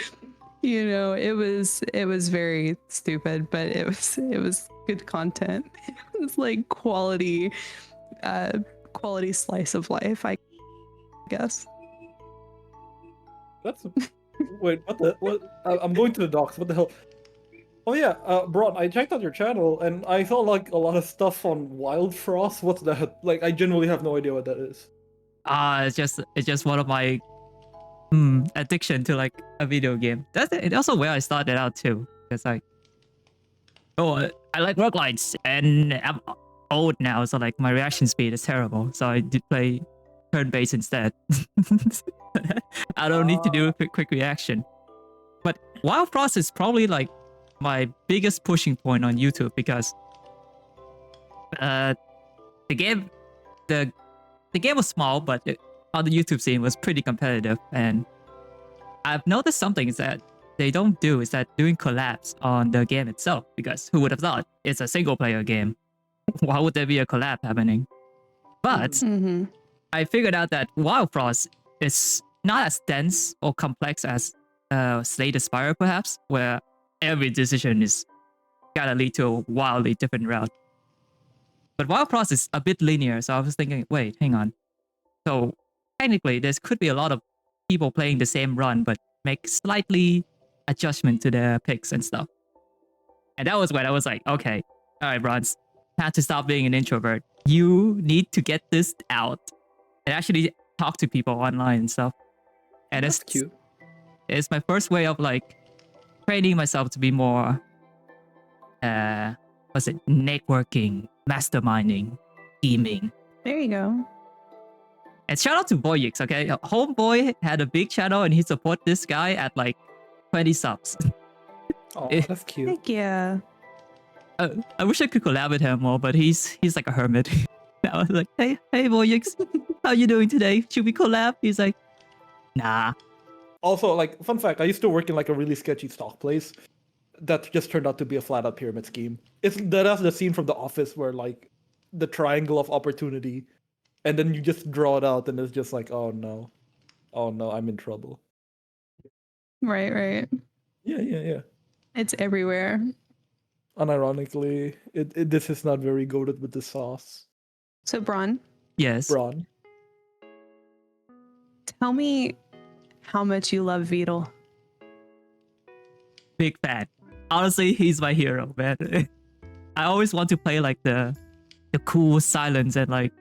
You know, it was very stupid, but it was good content. It was like quality slice of life, I guess. That's wait, what? I'm going to the docs. What the hell? Oh yeah, Bron, I checked out your channel and I saw like a lot of stuff on Wildfrost. What's that? Like, I genuinely have no idea what that is. It's just one of my addiction to like a video game. It's also where I started out too. It's like, I like roguelikes, and I'm old now, so like my reaction speed is terrible. So I did play turn-based instead. I don't need to do a quick reaction. But Wildfrost is probably like my biggest pushing point on YouTube, because the game was small, but on the YouTube scene was pretty competitive. And I've noticed something is that they don't do is that doing collabs on the game itself, because who would have thought it's a single player game? Why would there be a collab happening? But I figured out that Wildfrost is not as dense or complex as Slay the Spire, perhaps, where every decision is gotta lead to a wildly different route. But Wildfrost is a bit linear, so I was thinking, wait, hang on. So technically, there could be a lot of people playing the same run, but make slightly adjustment to their picks and stuff. And that was when I was like, okay, all right, Brons, have to stop being an introvert. You need to get this out and actually talk to people online and stuff. And That's cute. It's my first way of like training myself to be more, networking, masterminding, teaming. There you go. And shout out to Voyeurism, okay? Homeboy had a big channel and he support this guy at like 20 subs. Oh, that's cute. Heck yeah. I wish I could collab with him more, but he's like a hermit. I was like, hey Voyeurism, how you doing today? Should we collab? He's like, nah. Also, like, fun fact, I used to work in like a really sketchy stock place that just turned out to be a flat-out pyramid scheme. That's the scene from The Office where like the triangle of opportunity, and then you just draw it out, and it's just like, oh no, I'm in trouble. Right. Yeah. It's everywhere. Unironically, this is not very goated with the sauce. So, Bron, Yes. Bron. tell me how much you love Vedal. Big fan. Honestly, he's my hero, man. I always want to play like the cool silence and like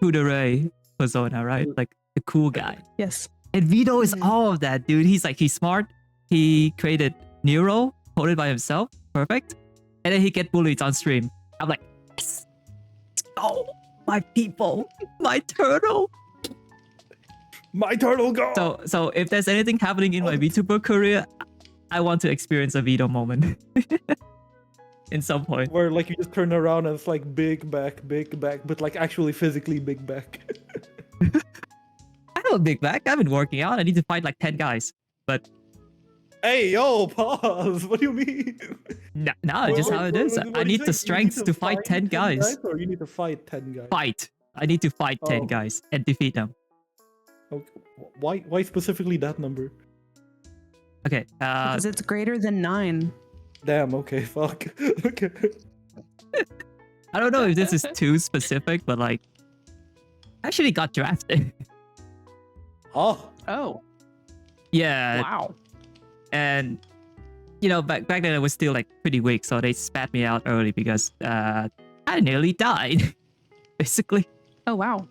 Kudere persona, right? Like the cool guy. Yes. And Vedal is all of that, dude. He's smart. He created Nero, coded by himself. Perfect. And then he get bullied on stream. I'm like, yes. Oh, my people. My turtle. My turtle go! So if there's anything happening in my VTuber career, I want to experience a Vedal moment. In some point. Where like you just turn around and it's like big back, but like actually physically big back. I have a big back. I've been working out. I need to fight like 10 guys. But Hey, yo, pause. What do you mean? no, it's just how it is. I need the strength to fight 10 guys. Or you need to fight 10 guys? Fight. I need to fight 10 Oh. guys and defeat them. Okay. Why specifically that number? Okay. Because it's greater than 9. Damn. Okay. Fuck. Okay. I don't know if this is too specific, but like, I actually got drafted. Oh. Oh, Yeah. wow. And you know, back then I was still like pretty weak, so they spat me out early because I nearly died, basically. Oh, wow.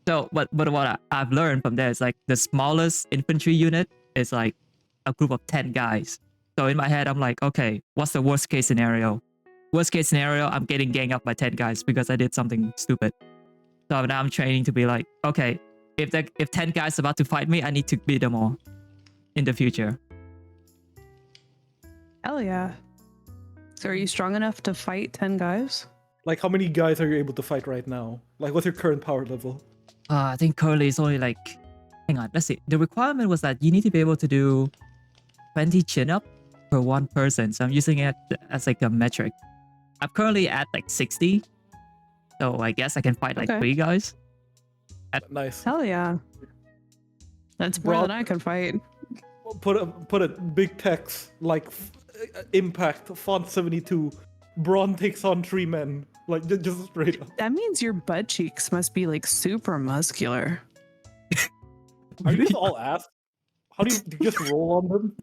So, but what I've learned from there is like the smallest infantry unit is like a group of 10 guys. So in my head, I'm like, okay, what's the worst case scenario? Worst case scenario, I'm getting ganged up by 10 guys because I did something stupid. So now I'm training to be like, okay, if 10 guys about to fight me, I need to beat them all in the future. Hell yeah. So are you strong enough to fight 10 guys? Like, how many guys are you able to fight right now? Like, what's your current power level? I think currently it's only like, hang on, let's see. The requirement was that you need to be able to do 20 chin-up per one person. So I'm using it as like a metric. I'm currently at like 60. So I guess I can fight like Okay. 3 guys. Nice. Hell yeah. That's more Bro- than I can fight. Put a big text like impact font 72. Braun takes on 3 men. Like just straight up. That means your butt cheeks must be like super muscular. Are you just all ass? How do you just roll on them?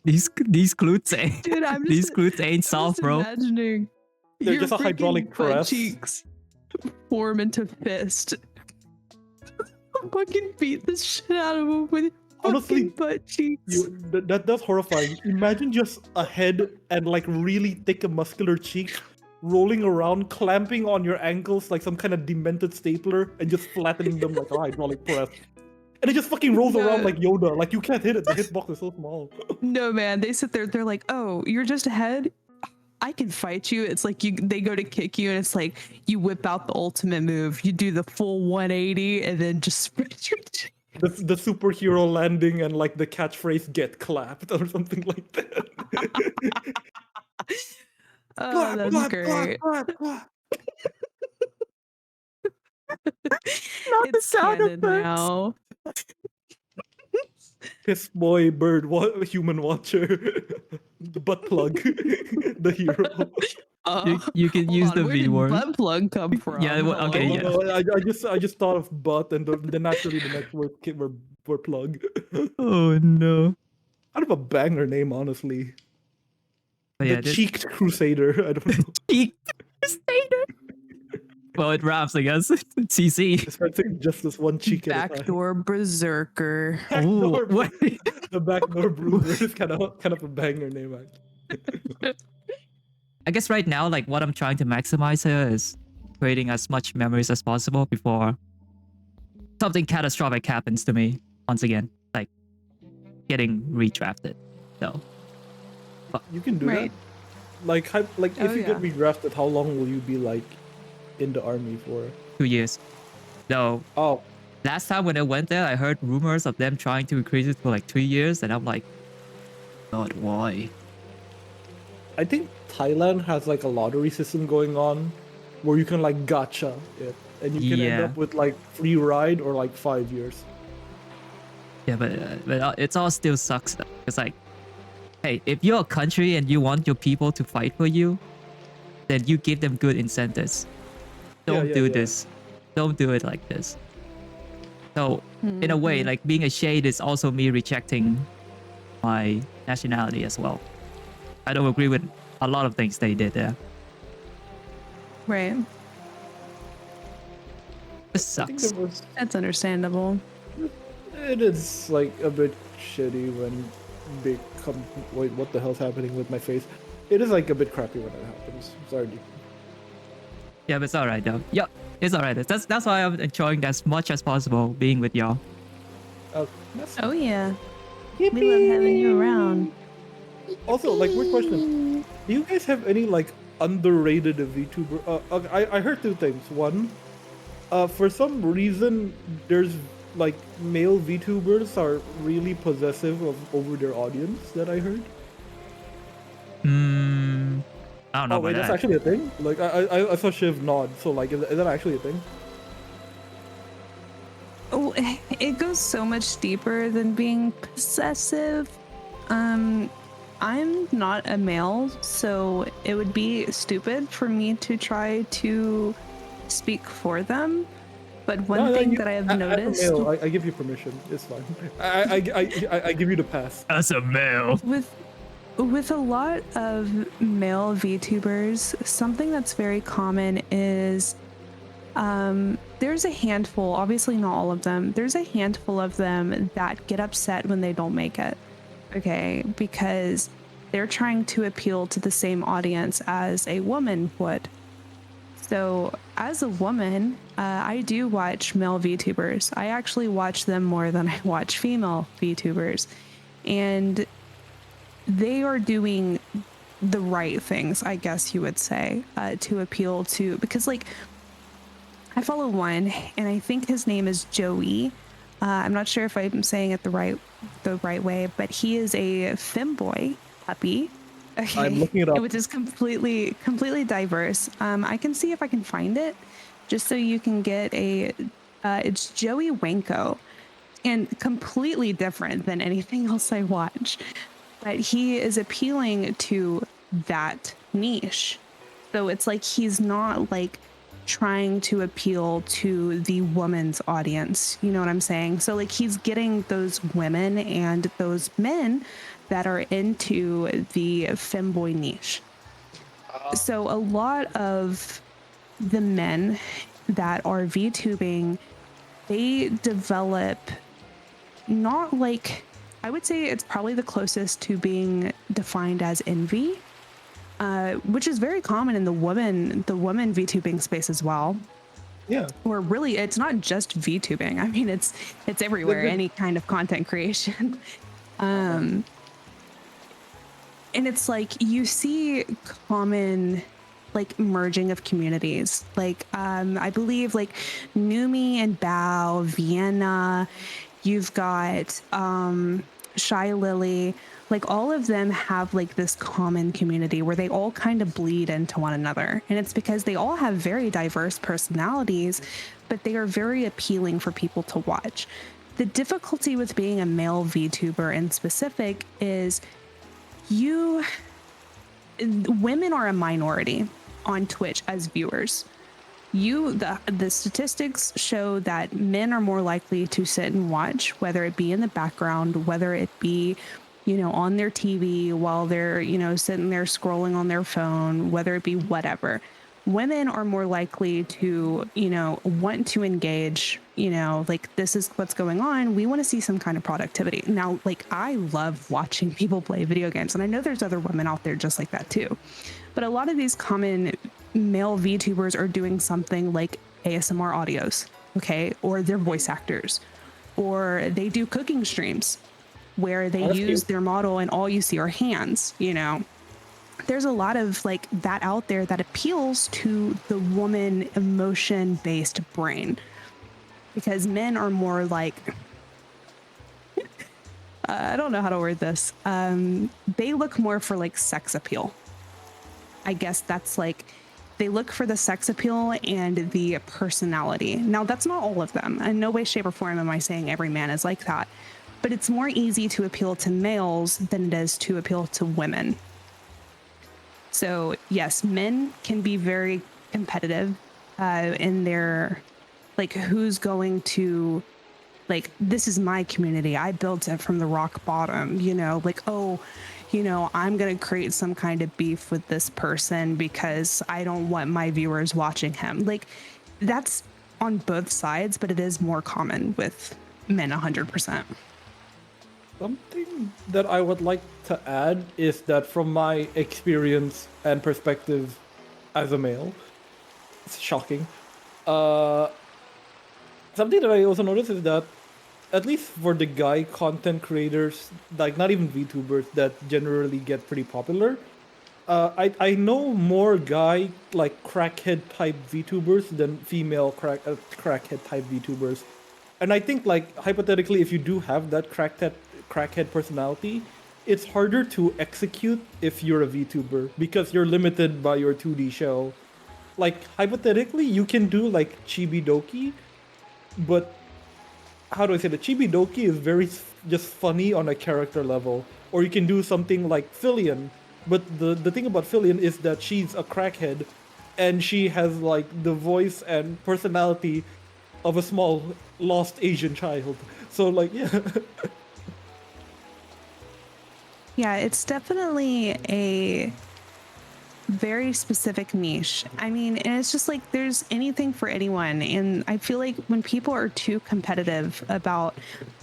These glutes ain't, Dude, I'm just, these glutes ain't soft, bro. imagining They're your just a hydraulic freaking butt press. cheeks form into fist. Fucking beat the shit out of him with Honestly, fucking butt cheeks. That's horrifying. Imagine just a head and like really thick muscular cheeks rolling around, clamping on your ankles like some kind of demented stapler and just flattening them like a hydraulic press. And it just fucking rolls around like Yoda. Like you can't hit it. The hitbox is so small. No, man, they sit there, they're like, oh, you're just a head? I can fight you. It's like they go to kick you and it's like you whip out the ultimate move. You do the full 180 and then just spread your cheeks. The superhero landing and like the catchphrase "get clapped" or something like that. Oh, Clap, that's clap, great. clap, clap, clap. Not the It's sound canon effects. now. Piss boy, bird, human watcher, the butt plug, the hero. You can Hold use on, the where V did word. butt plug come from? Yeah, well, Hello? okay, yeah. No, I just thought of butt, and then actually the next were plug. Oh no. Kind of a banger name, honestly. But The yeah, this cheeked crusader. I don't know. cheek stater. Well, it rhymes, I guess. CC. Dispensing just this one cheek at a time. Backdoor berserker. Backdoor What? The backdoor bruiser is kind of a banger name, actually. I guess right now, like what I'm trying to maximize here is creating as much memories as possible before something catastrophic happens to me once again, like getting redrafted. So You can do Right. that. Like, Oh, if you get yeah. redrafted, how long will you be like in the army for? 2 years. So Oh, last time when I went there, I heard rumors of them trying to increase it for like 3 years, and I'm like, God, why? I think Thailand has like a lottery system going on where you can like gacha it, and you can end Yeah. up with like free ride or like 5 years. Yeah, but it's all still sucks. It's like, hey, if you're a country and you want your people to fight for you, then you give them good incentives. Don't do yeah. this. Don't do it like this. So in a way, like being a shade is also me rejecting my nationality as well. I don't agree with a lot of things they did there. Right. This I think sucks. it was. That's understandable. It is like a bit shitty when big come. Wait, what the hell's happening with my face? It is like a bit crappy when it happens. Sorry. Yeah, but it's alright though. Yep, it's alright. That's why I'm enjoying as much as possible being with y'all. That's Oh yeah. We love having you around. Also, like, weird question. Do you guys have any, like, underrated VTuber? I heard 2 things. One, for some reason, there's, like, male VTubers are really possessive over their audience, that I heard. I don't know Oh, wait, about that's that. actually a thing? Like, I saw Shiv nod, so, like, is that actually a thing? Oh, it goes so much deeper than being possessive. I'm not a male, so it would be stupid for me to try to speak for them. But one thing that I have noticed, as a male, I give you permission. It's fine. I give you the pass. As a male. with a lot of male VTubers, something that's very common is there's a handful, obviously not all of them, there's a handful of them that get upset when they don't make it. Okay, because they're trying to appeal to the same audience as a woman would. So as a woman, I do watch male VTubers. I actually watch them more than I watch female VTubers. And they are doing the right things, I guess you would say, to appeal to, because like I follow one and I think his name is Joey. I'm not sure if I'm saying it the right way, but he is a femboy puppy. Okay. I'm looking it up. Which is completely diverse. I can see if I can find it, just so you can get it's Joey Wanko, and completely different than anything else I watch. But he is appealing to that niche. So it's like he's not like trying to appeal to the woman's audience. You know what I'm saying? So like he's getting those women and those men that are into the femboy niche. So a lot of the men that are VTubing, they develop not like, I would say it's probably the closest to being defined as envy, which is very common in the woman VTubing space as well. Yeah. Or really, it's not just VTubing. I mean, it's everywhere, any kind of content creation. And it's like you see common like merging of communities. Like I believe like Numi and Bao, Vienna, you've got Shy Lily, like all of them have like this common community where they all kind of bleed into one another. And it's because they all have very diverse personalities, but they are very appealing for people to watch. The difficulty with being a male VTuber in specific is women are a minority on Twitch as viewers. The statistics show that men are more likely to sit and watch, whether it be in the background, whether it be, you know, on their TV while they're, you know, sitting there scrolling on their phone, whether it be whatever. Women are more likely to, you know, want to engage, you know, like this is what's going on. We want to see some kind of productivity. Now, like I love watching people play video games, and I know there's other women out there just like that too. But a lot of these common male VTubers are doing something like ASMR audios, okay? Or they're voice actors, or they do cooking streams where they use their model and all you see are hands, you know? There's a lot of like that out there that appeals to the woman emotion-based brain, because men are more like, I don't know how to word this. They look more for like sex appeal. I guess that's like, they look for the sex appeal and the personality. Now that's not all of them. In no way, shape or form am I saying every man is like that, but it's more easy to appeal to males than it is to appeal to women. So yes, men can be very competitive in their, like, who's going to, like, this is my community. I built it from the rock bottom, you know, like, oh, you know, I'm going to create some kind of beef with this person because I don't want my viewers watching him. Like, that's on both sides, but it is more common with men 100%. Something that I would like to add is that from my experience and perspective as a male, it's shocking. Something that I also noticed is that, at least for the guy content creators, like not even VTubers that generally get pretty popular, I know more guy like crackhead type VTubers than female crackhead type VTubers. And I think like hypothetically, if you do have that crackhead personality, it's harder to execute if you're a VTuber because you're limited by your 2D shell. Like hypothetically, you can do like chibi doki, but how do I say the Chibidoki is very just funny on a character level, or you can do something like Fillion. But the thing about Fillion is that she's a crackhead, and she has like the voice and personality of a small lost Asian child. So like yeah. Yeah, it's definitely a very specific niche. I mean, and it's just like there's anything for anyone. And I feel like when people are too competitive about,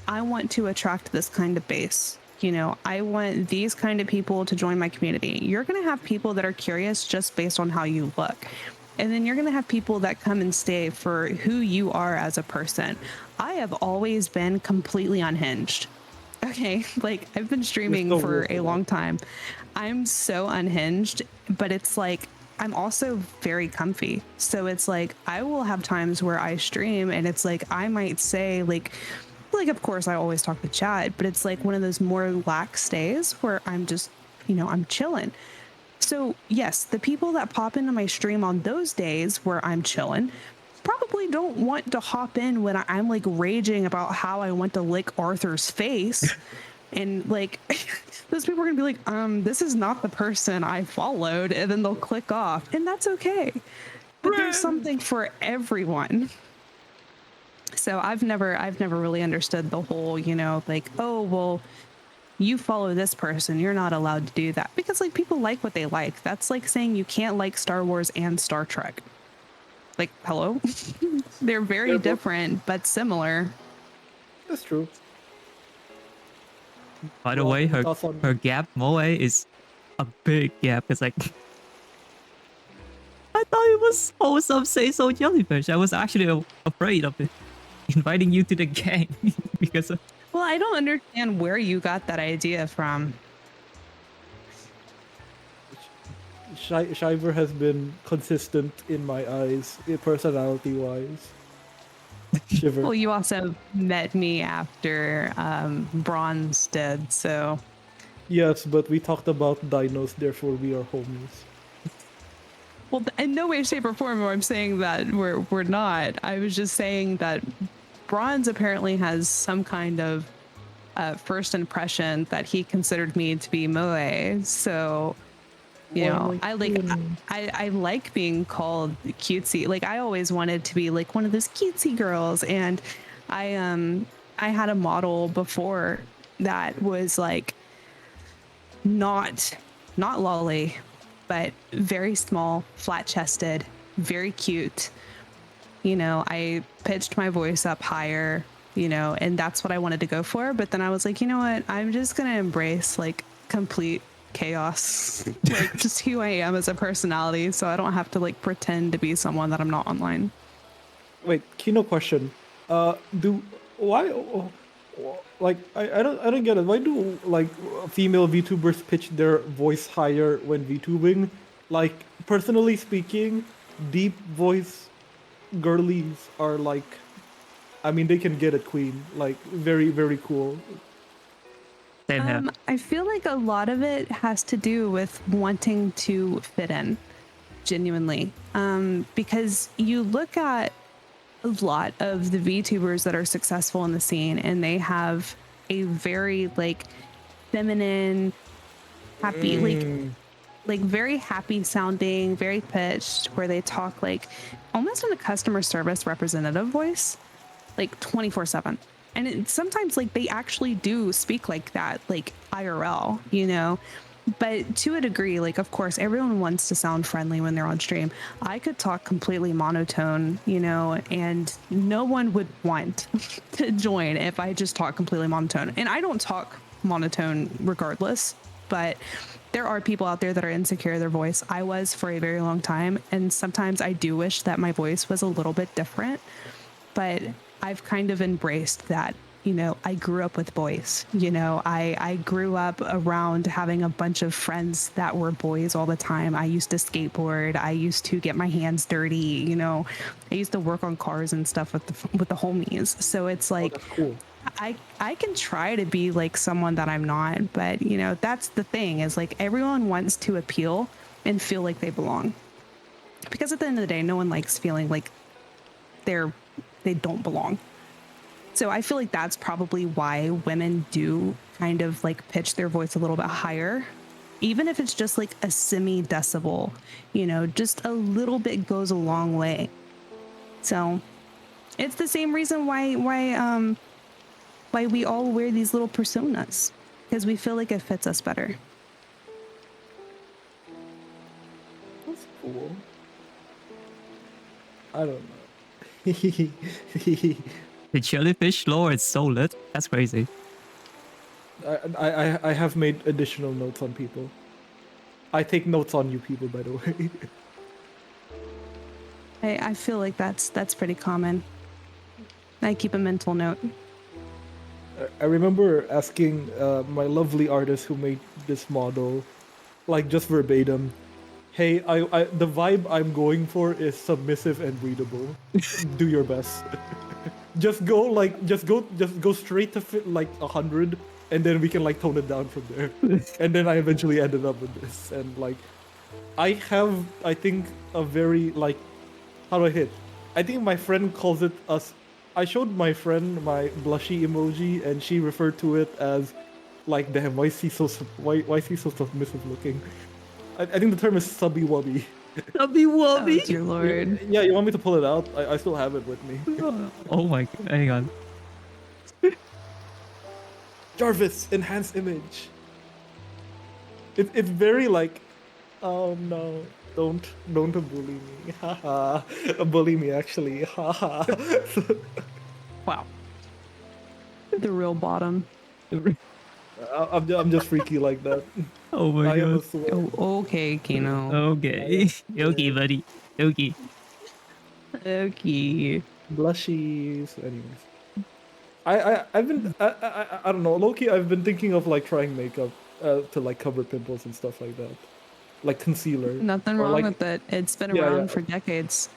I want to attract this kind of base, you know, I want these kind of people to join my community, you're going to have people that are curious just based on how you look. And then you're going to have people that come and stay for who you are as a person. I have always been completely unhinged. Okay, like I've been streaming for a long time. I'm so unhinged, but it's like I'm also very comfy. So it's like I will have times where I stream and it's like I might say like of course I always talk to chat, but it's like one of those more lax days where I'm just, you know, I'm chilling. So yes, the people that pop into my stream on those days where I'm chilling probably don't want to hop in when I'm like raging about how I want to lick Arthur's face. And like those people are gonna be like, this is not the person I followed, and then they'll click off, and that's okay. But there's something for everyone. So I've never really understood the whole, you know, like, oh well, you follow this person, you're not allowed to do that, because like people like what they like. That's like saying you can't like Star Wars and Star Trek. Like, hello? They're very different, but similar. That's true. By the way, her gap moe is a big gap. It's like I thought it was wholesome say so jellyfish. I was actually afraid of it. Inviting you to the gang because of... Well, I don't understand where you got that idea from. Shyver has been consistent in my eyes, personality-wise. Shiver. Well, you also met me after Brons did, so... Yes, but we talked about dinos, therefore we are homies. Well, in no way, shape, or form am I saying that we're not. I was just saying that Brons apparently has some kind of first impression that he considered me to be moe, so... You know, I like being called cutesy. Like I always wanted to be like one of those cutesy girls, and I had a model before that was like not lolly, but very small, flat chested, very cute. You know, I pitched my voice up higher, you know, and that's what I wanted to go for. But then I was like, you know what? I'm just gonna embrace like complete chaos, like just who I am as a personality, so I don't have to like pretend to be someone that I'm not online. Wait, Kino question. Why like I don't get it. Why do like female VTubers pitch their voice higher when VTubing? Like personally speaking, deep voice girlies are like, I mean, they can get it, queen. Like very, very cool. I feel like a lot of it has to do with wanting to fit in, genuinely. Because you look at a lot of the VTubers that are successful in the scene, and they have a very like feminine, happy, like very happy sounding, very pitched, where they talk like almost in a customer service representative voice, like 24/7. And sometimes like they actually do speak like that, like IRL, you know, but to a degree, like, of course, everyone wants to sound friendly when they're on stream. I could talk completely monotone, you know, and no one would want to join if I just talk completely monotone. And I don't talk monotone regardless, but there are people out there that are insecure in their voice. I was for a very long time. And sometimes I do wish that my voice was a little bit different, but I've kind of embraced that, you know, I grew up with boys, you know, I grew up around having a bunch of friends that were boys all the time. I used to skateboard. I used to get my hands dirty, you know, I used to work on cars and stuff with the homies. So it's like, cool. I can try to be like someone that I'm not, but you know, that's the thing is like everyone wants to appeal and feel like they belong, because at the end of the day, no one likes feeling like they don't belong. So So I feel like that's probably why women do kind of like pitch their voice a little bit higher, even if it's just like a semi-decibel, you know, just a little bit goes a long way. So it's the same reason why we all wear these little personas, because we feel like it fits us better. That's cool. I don't know. The Jellyfish lore is so lit. That's crazy. I have made additional notes on people. I take notes on you people, by the way. I feel like that's pretty common. I keep a mental note. I remember asking my lovely artist who made this model, like just verbatim, hey, the vibe I'm going for is submissive and breedable. Do your best. just go straight to fit like 100, and then we can like tone it down from there. And then I eventually ended up with this, and like, I think a very like, how do I hit? I think my friend calls it us. I showed my friend my blushy emoji, and she referred to it as like, damn, why is he so submissive looking? I think the term is subby wubby. Subby Oh, wubby. dear Lord. Yeah, you want me to pull it out? I still have it with me. Oh my god, hang on. Jarvis, enhanced image. It's very like, oh no, don't bully me, haha. Bully me actually, haha. Wow. The real bottom. I'm just freaky like that. Oh my I am a god. sword. Oh, okay, Kino. Okay. Okay, buddy. Okay. Okay. Blushies. Anyways, I've been I don't know, low-key I've been thinking of like trying makeup to like cover pimples and stuff like that, like concealer. Nothing or, wrong like, with it. It's been Yeah, around yeah. for decades.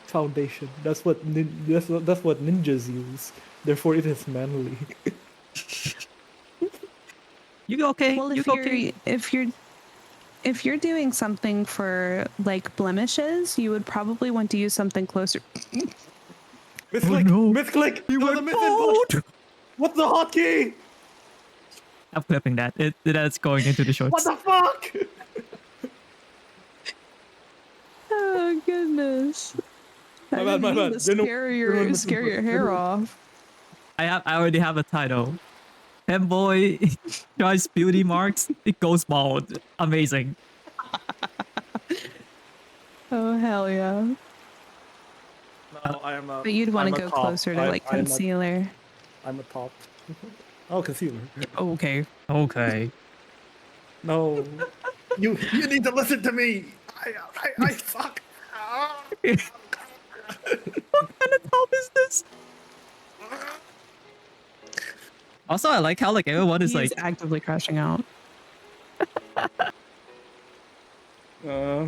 Foundation. That's what ninjas use. Therefore, it is manly. You okay? Well, You okay? if you're doing something for like blemishes, you would probably want to use something closer. Misclick! no. Misclick! You That was went a misinput! What's the hotkey? I'm clipping that. That's going into the What shorts. the fuck? Oh goodness! My bad, my bad. Scare your hair off. I already have a title. Femboy tries beauty marks. It goes bald. Amazing. Oh hell yeah! No, I am a. But you'd want I'm to a go top. closer to like I'm a- concealer. I'm a top. Oh, concealer. Okay. Okay. No. You need to listen to me. I fuck. What kind of top is this? Also, I like how like everyone is He's like actively crashing out. I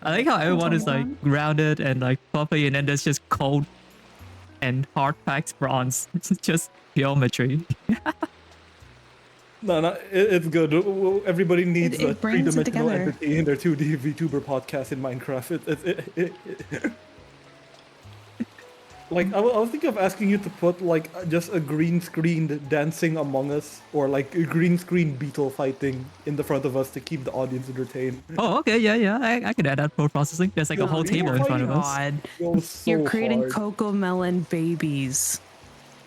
like how everyone is like grounded and like puffy, and then there's just cold and hard packed bronze. It's just geometry. No, it's good. Everybody needs It a brings it three-dimensional together. entity in their 2D VTuber podcast in Minecraft. Like, I was thinking of asking you to put, like, just a green screen dancing Among Us, or, like, a green screen beetle fighting in the front of us to keep the audience entertained. Oh, okay, yeah. I can add that post processing. There's like a whole table in front of us. God, Goes so you're creating hard. cocoa melon babies.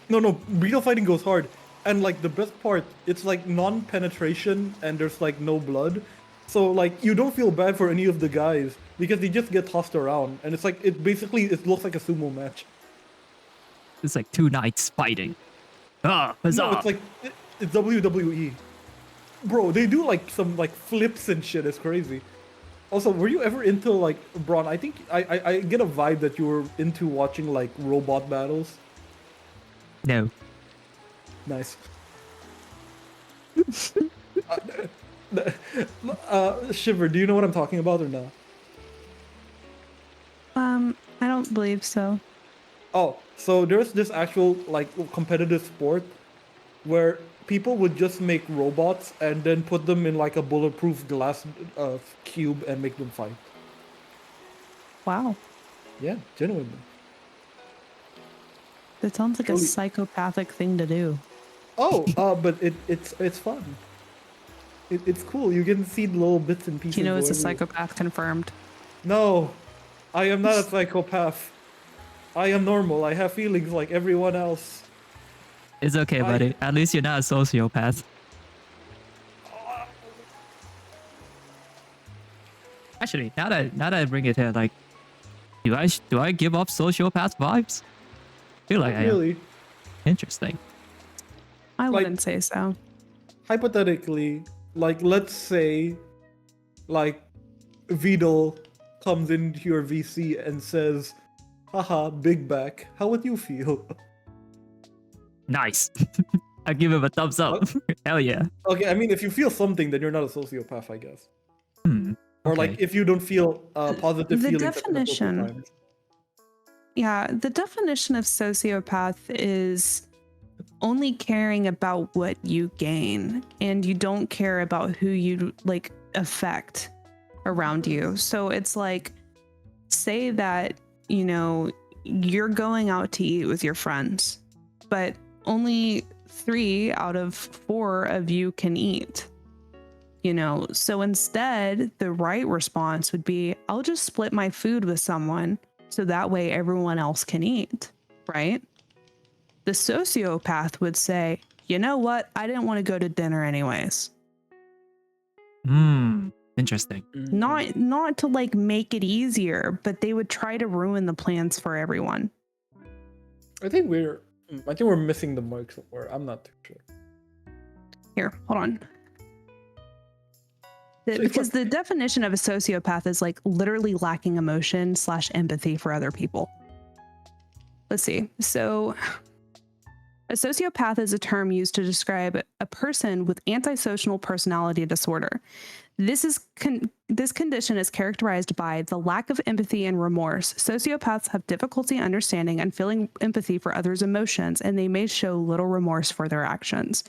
No, beetle fighting goes hard. And, like, the best part, it's, like, non-penetration, and there's, like, no blood. So, like, you don't feel bad for any of the guys, because they just get tossed around. And it's, like, it looks like a sumo match. It's like two knights fighting. Ah, huzzah. No, it's like it's WWE. Bro, they do like some like flips and shit. It's crazy. Also, were you ever into like Bron? I think I get a vibe that you were into watching like robot battles. No. Nice. Shiver, do you know what I'm talking about or not? I don't believe so. Oh, so there's this actual like competitive sport where people would just make robots and then put them in like a bulletproof glass cube and make them fight. Wow. Yeah, genuinely. That sounds like a Really? psychopathic thing to do. Oh, but it's fun. It's cool. You can see little bits and pieces. Kino is a go everywhere. psychopath confirmed. No, I am not a psychopath. I am normal. I have feelings like everyone else. It's okay, buddy. At least you're not a sociopath. Actually, now that I bring it here, like, do I give off sociopath vibes? I feel like Not I am. really. Interesting. I Like- wouldn't say so. Hypothetically, like let's say, like, Vedal comes into your VC and says, "Haha, big back." How would you feel? Nice. I give him a thumbs up. Hell yeah. Okay, I mean, if you feel something, then you're not a sociopath, I guess. Hmm. Or Okay. like, if you don't feel positive The feelings. at appropriate definition- times. Yeah, the definition of sociopath is only caring about what you gain, and you don't care about who you like affect around you. So it's like, say that, you know, you're going out to eat with your friends, but only 3 out of 4 of you can eat. You know, so instead, the right response would be, I'll just split my food with someone so that way everyone else can eat, right? The sociopath would say, you know what? I didn't want to go to dinner anyways. Hmm. Interesting. Not to like make it easier, but they would try to ruin the plans for everyone. I think we're missing the mark somewhere. I'm not too sure. Here, hold on. So Because the definition of a sociopath is like literally lacking emotion / empathy for other people. Let's see. So a sociopath is a term used to describe a person with antisocial personality disorder. This condition is characterized by the lack of empathy and remorse. Sociopaths have difficulty understanding and feeling empathy for others' emotions, and they may show little remorse for their actions.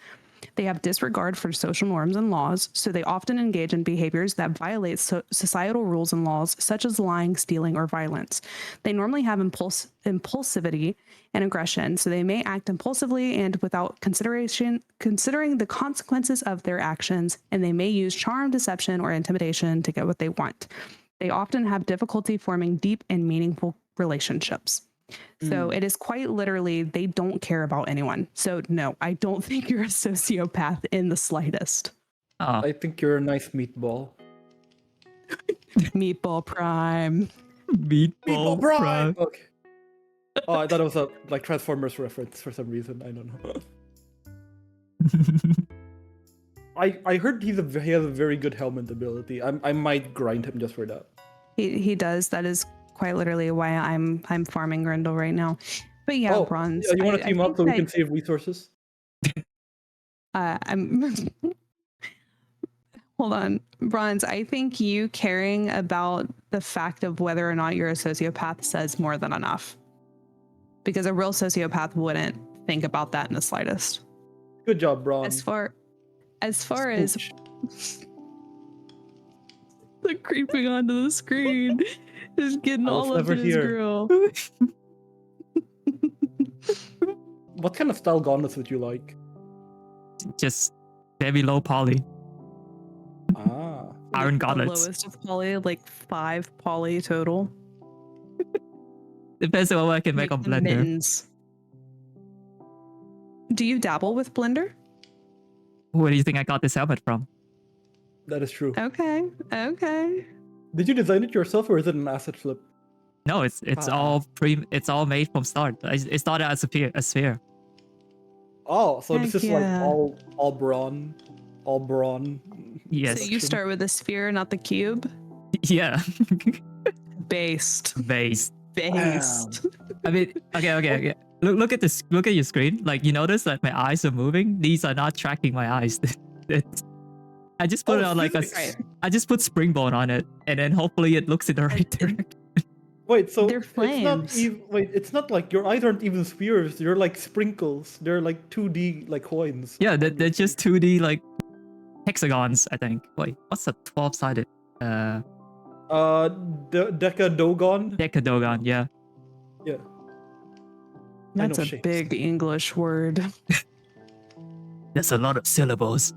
They have disregard for social norms and laws, so they often engage in behaviors that violate societal rules and laws, such as lying, stealing, or violence. They normally have impulsivity and aggression, so they may act impulsively and without considering the consequences of their actions, and they may use charm, deception, or intimidation to get what they want. They often have difficulty forming deep and meaningful relationships. So it is quite literally, they don't care about anyone. So no, I don't think you're a sociopath in the slightest. Oh, I think you're a nice meatball. Meatball Prime. meatball prime. Okay. Oh, I thought it was a like Transformers reference for some reason. I don't know. I heard he has a very good helmet ability. I might grind him just for that. He does. That is quite literally why I'm farming Grendel right now. But yeah, Oh, Bronze. yeah, you want to I team up think so we that, can save resources? I'm hold on, Bronze. I think you caring about the fact of whether or not you're a sociopath says more than enough. Because a real sociopath wouldn't think about that in the slightest. Good job, Bron. As far as the creeping onto the screen is getting I was all up never in his here. grill. What kind of style gauntlets would you like? Just very low poly. Ah. Iron The gauntlets. lowest of poly, like 5 poly total. Depends on what I can make on the Blender. mittens. Do you dabble with Blender? Where do you think I got this helmet from? That is true. Okay. Did you design it yourself or is it an asset flip? No, it's Ah. it's all made from start. It started as a sphere. Oh, so this Heck is yeah. like all brawn. Yes. So you start with the sphere, not the cube? Yeah. Based. Base. Based. I mean, okay. Look at this. Look at your screen. Like, you notice that my eyes are moving. These are not tracking my eyes. I just put it on like physics. I just put springboard on it, and then hopefully it looks in the right direction. Wait, so They're it's not flames. it's not like your eyes aren't even spheres. They're like sprinkles. They're like 2D like coins. Yeah, they're just 2D like hexagons, I think. Wait, what's a 12-sided? Decadogon. Decadogon, yeah. Yeah. That's know a shapes. big English word. That's a lot of syllables.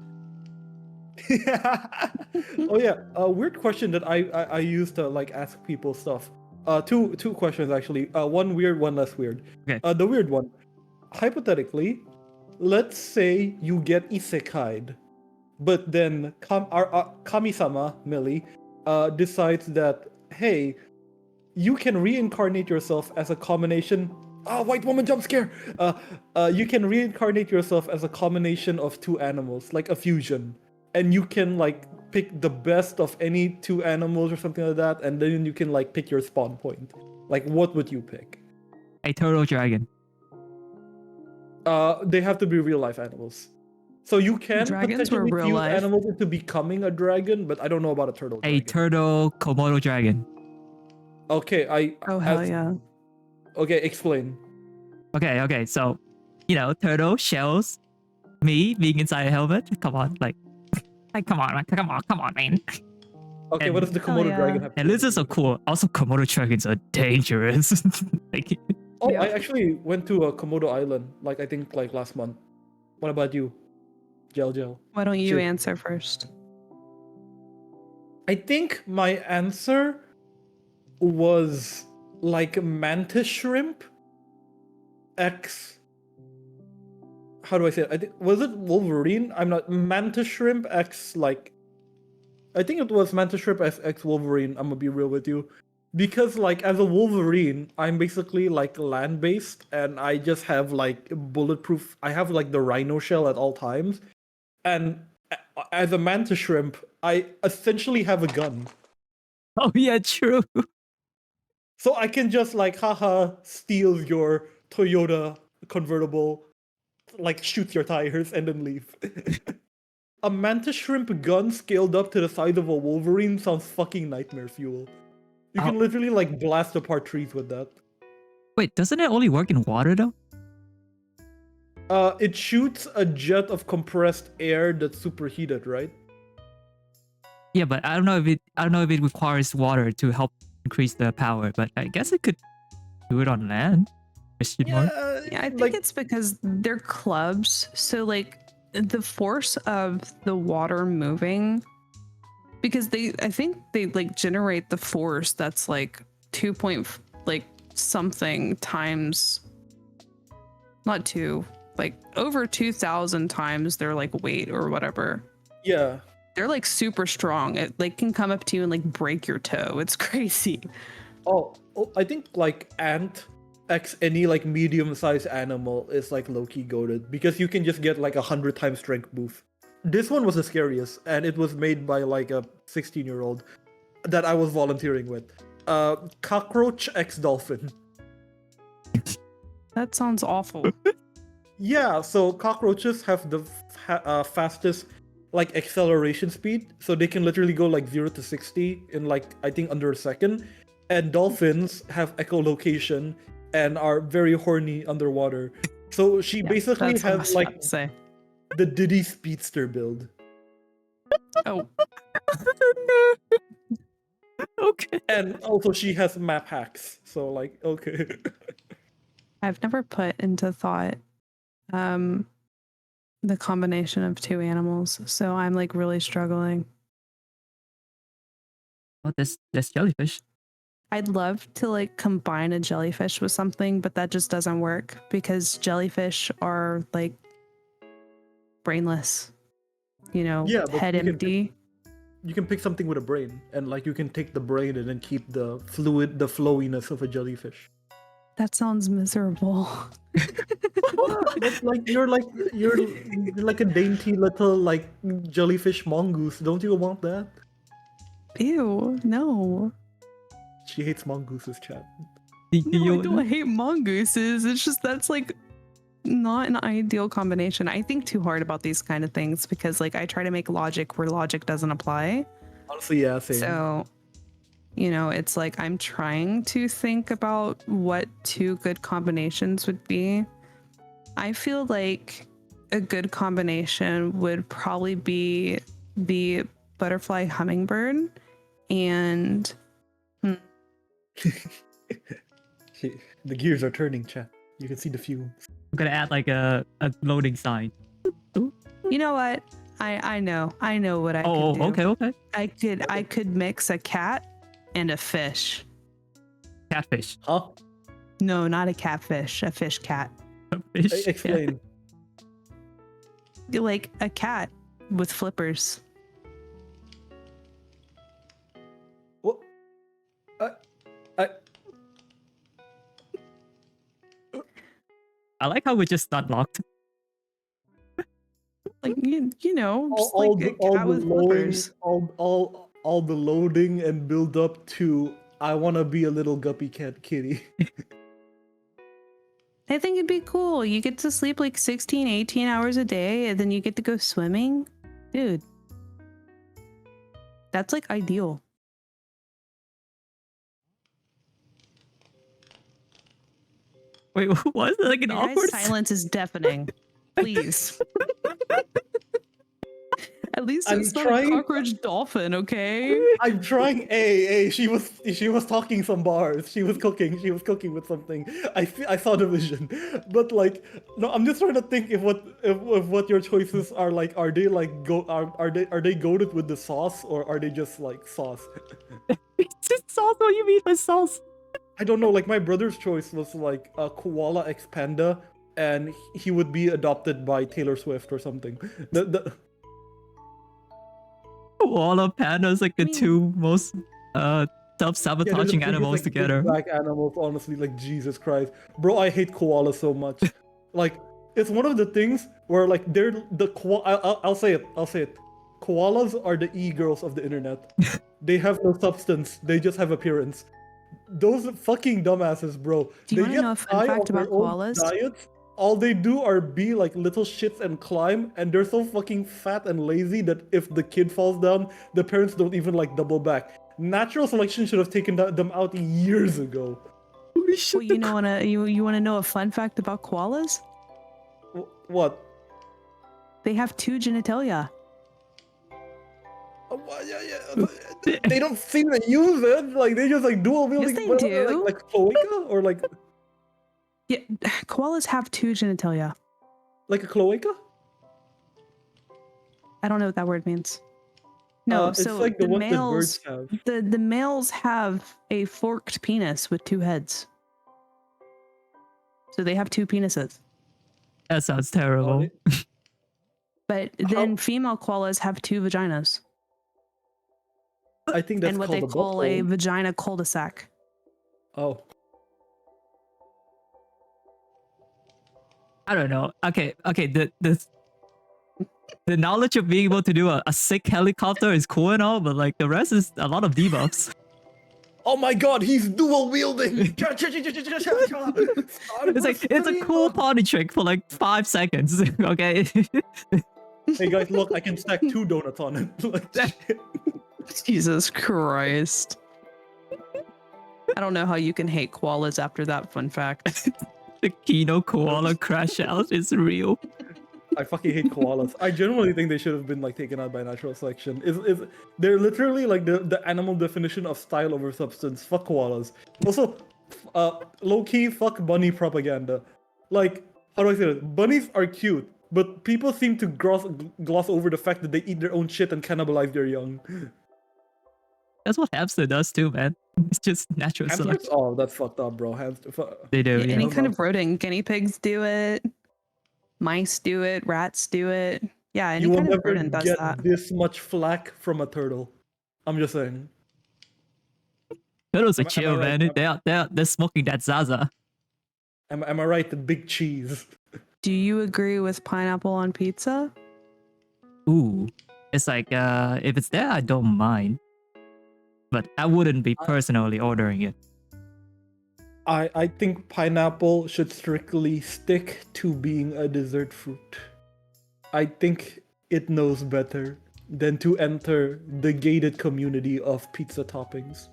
Oh yeah, a weird question that I used to like ask people stuff. Two questions actually. One weird, one less weird. Okay. The weird one. Hypothetically, let's say you get isekai'd, but then Kami-sama Millie decides that hey, you can reincarnate yourself as a combination. White woman jump scare. You can reincarnate yourself as a combination of two animals, like a fusion, and you can like pick the best of any two animals or something like that, and then you can like pick your spawn point. Like, what would you pick? A turtle dragon. They have to be real life animals. So you can Dragons were potentially real fuse life. animals into becoming a dragon, but I don't know about a turtle A dragon. turtle Komodo dragon. Okay, Oh hell yeah. Okay, explain. Okay. So, turtle shells. Me being inside a helmet. Come on, come on, man. Okay, And- what does the Hell Komodo yeah. dragon have? And lizards are cool. Also, Komodo dragons are dangerous. like, Oh, Yeah. I actually went to a Komodo island, like I think like last month. What about you, Gel? Why don't you Shoot. answer first? I think my answer was like mantis shrimp X. How do I say it? Was it Wolverine? I'm not mantis shrimp X. Like, I think it was mantis shrimp X Wolverine. I'm gonna be real with you, because like as a Wolverine, I'm basically like land based, and I just have like bulletproof. I have like the rhino shell at all times, and as a mantis shrimp, I essentially have a gun. oh yeah, true. So I can just like, haha, steal your Toyota convertible, like shoot your tires and then leave. A mantis shrimp gun scaled up to the size of a Wolverine sounds fucking nightmare fuel. You can literally like blast apart trees with that. Wait, doesn't it only work in water though? It shoots a jet of compressed air that's superheated, right? Yeah, but I don't know if it requires water to help increase the power. But I guess it could do it on land. Question mark? Yeah, I think like, it's because they're clubs. So like the force of the water moving, because I think they like generate the force that's like 2 point like something times, not two, like over 2,000 times their like weight or whatever. yeah. They're like super strong. It like can come up to you and like break your toe. It's crazy. Oh, I think like ant X any like medium-sized animal is like low-key goated because you can just get like 100 times strength boost. This one was the scariest, and it was made by like a 16-year-old that I was volunteering with. Cockroach X dolphin. That sounds awful. Yeah, so cockroaches have the fastest like acceleration speed, so they can literally go like 0 to 60 in like I think under a second. And dolphins have echolocation and are very horny underwater. So she Yeah, basically that's what I was has about like to say. the Diddy Speedster build. Oh, Okay. And also she has map hacks. So like okay. I've never put into thought the combination of two animals, so I'm like really struggling. Oh, that's jellyfish. I'd love to like combine a jellyfish with something, but that just doesn't work because jellyfish are like brainless, Yeah, but head you can empty. You can pick something with a brain, and like you can take the brain and then keep the fluid, the flowiness of a jellyfish. That sounds miserable. That's like you're like a dainty little like jellyfish mongoose. Don't you want that? Ew, no. She hates mongooses, chat. No, I don't hate mongooses. It's just that's like not an ideal combination. I think too hard about these kind of things because like I try to make logic where logic doesn't apply. Honestly, yeah, same. So, it's like I'm trying to think about what two good combinations would be. I feel like a good combination would probably be the butterfly hummingbird and The gears are turning, chat. You can see the fumes. I'm gonna add like a loading sign. You know what? I know what I Oh, could do. okay. I could mix a cat and a fish. Catfish. Huh? No, not a catfish. A fish cat. Fish. Explain. Like a cat with flippers. What? I like how we're just not locked. Like you know, just all like the, a cat with flippers. all the loading and build up to I want to be a little guppy cat kitty. I think it'd be cool. You get to sleep like 16, 18 hours a day, and then you get to go swimming. Dude. That's like ideal. Wait, what is it like an Your guys' awkward silence is deafening. Please. At least I'm it's not trying- a cockroach dolphin, okay? I'm trying. Hey, she was talking some bars. She was cooking with something. I saw the vision, but like, no, I'm just trying to think if what your choices are like. Are they like are they goated with the sauce, or are they just like sauce? It's just sauce. What do you mean by sauce? I don't know. Like my brother's choice was like a koala X panda, and he would be adopted by Taylor Swift or something. Koala pandas like the I mean- two most self-sabotaging they're the animals biggest, like, together. big black animals, honestly, like Jesus Christ, bro. I hate koalas so much. Like it's one of the things where like they're the I'll say it. Koalas are the e-girls of the internet. They have no substance. They just have appearance. Those fucking dumbasses, bro. Do you They wanna get know a fun high fact on their about own koalas? diets. All they do are be like little shits and climb, and they're so fucking fat and lazy that if the kid falls down, the parents don't even like double back. Natural selection should have taken them out years ago. Holy shit, Well, you wanna know a fun fact about koalas? What? They have 2 genitalia. Yeah. They don't seem to use it. Like they just like dual wielding. Yes, they do. Like cloaca or like Yeah, koalas have 2 genitalia. a cloaca. I don't know what that word means. No, It's so like the the ones that males, birds have. the males have a forked penis with 2 heads. So they have 2 penises. that sounds terrible. But then female koalas have 2 vaginas. I think that's And what called they a call a butthole. vagina cul-de-sac. Oh, I don't know. Okay. The knowledge of being able to do a sick helicopter is cool and all, but like the rest is a lot of debuffs. oh my God, he's dual wielding. It's like it's a cool party trick for like 5 seconds. Okay. Hey guys, look, I can stack 2 donuts on it. Like, Jesus Christ. I don't know how you can hate koalas after that fun fact. The Kino koala crash out is real. I fucking hate koalas. I genuinely think they should have been like taken out by natural selection. They're literally like the animal definition of style over substance. Fuck koalas. Also, low key fuck bunny propaganda. Like, how do I say it? Bunnies are cute, but people seem to gloss over the fact that they eat their own shit and cannibalize their young. That's what hamster does too, man. It's just natural Hamsters? selection. Oh, that's fucked up, bro. They do. Yeah, Yeah. any kind of rodent. Guinea pigs do it. Mice do it. Rats do it. Yeah, any You will kind of never rodent does get that. this much flack from a turtle. I'm just saying. Turtles are Am I chill, right? man. They're smoking that Zaza. Am I right? The big cheese. Do you agree with pineapple on pizza? Ooh. It's like if it's there, I don't mind. But I wouldn't be personally ordering it. I think pineapple should strictly stick to being a dessert fruit. I think it knows better than to enter the gated community of pizza toppings.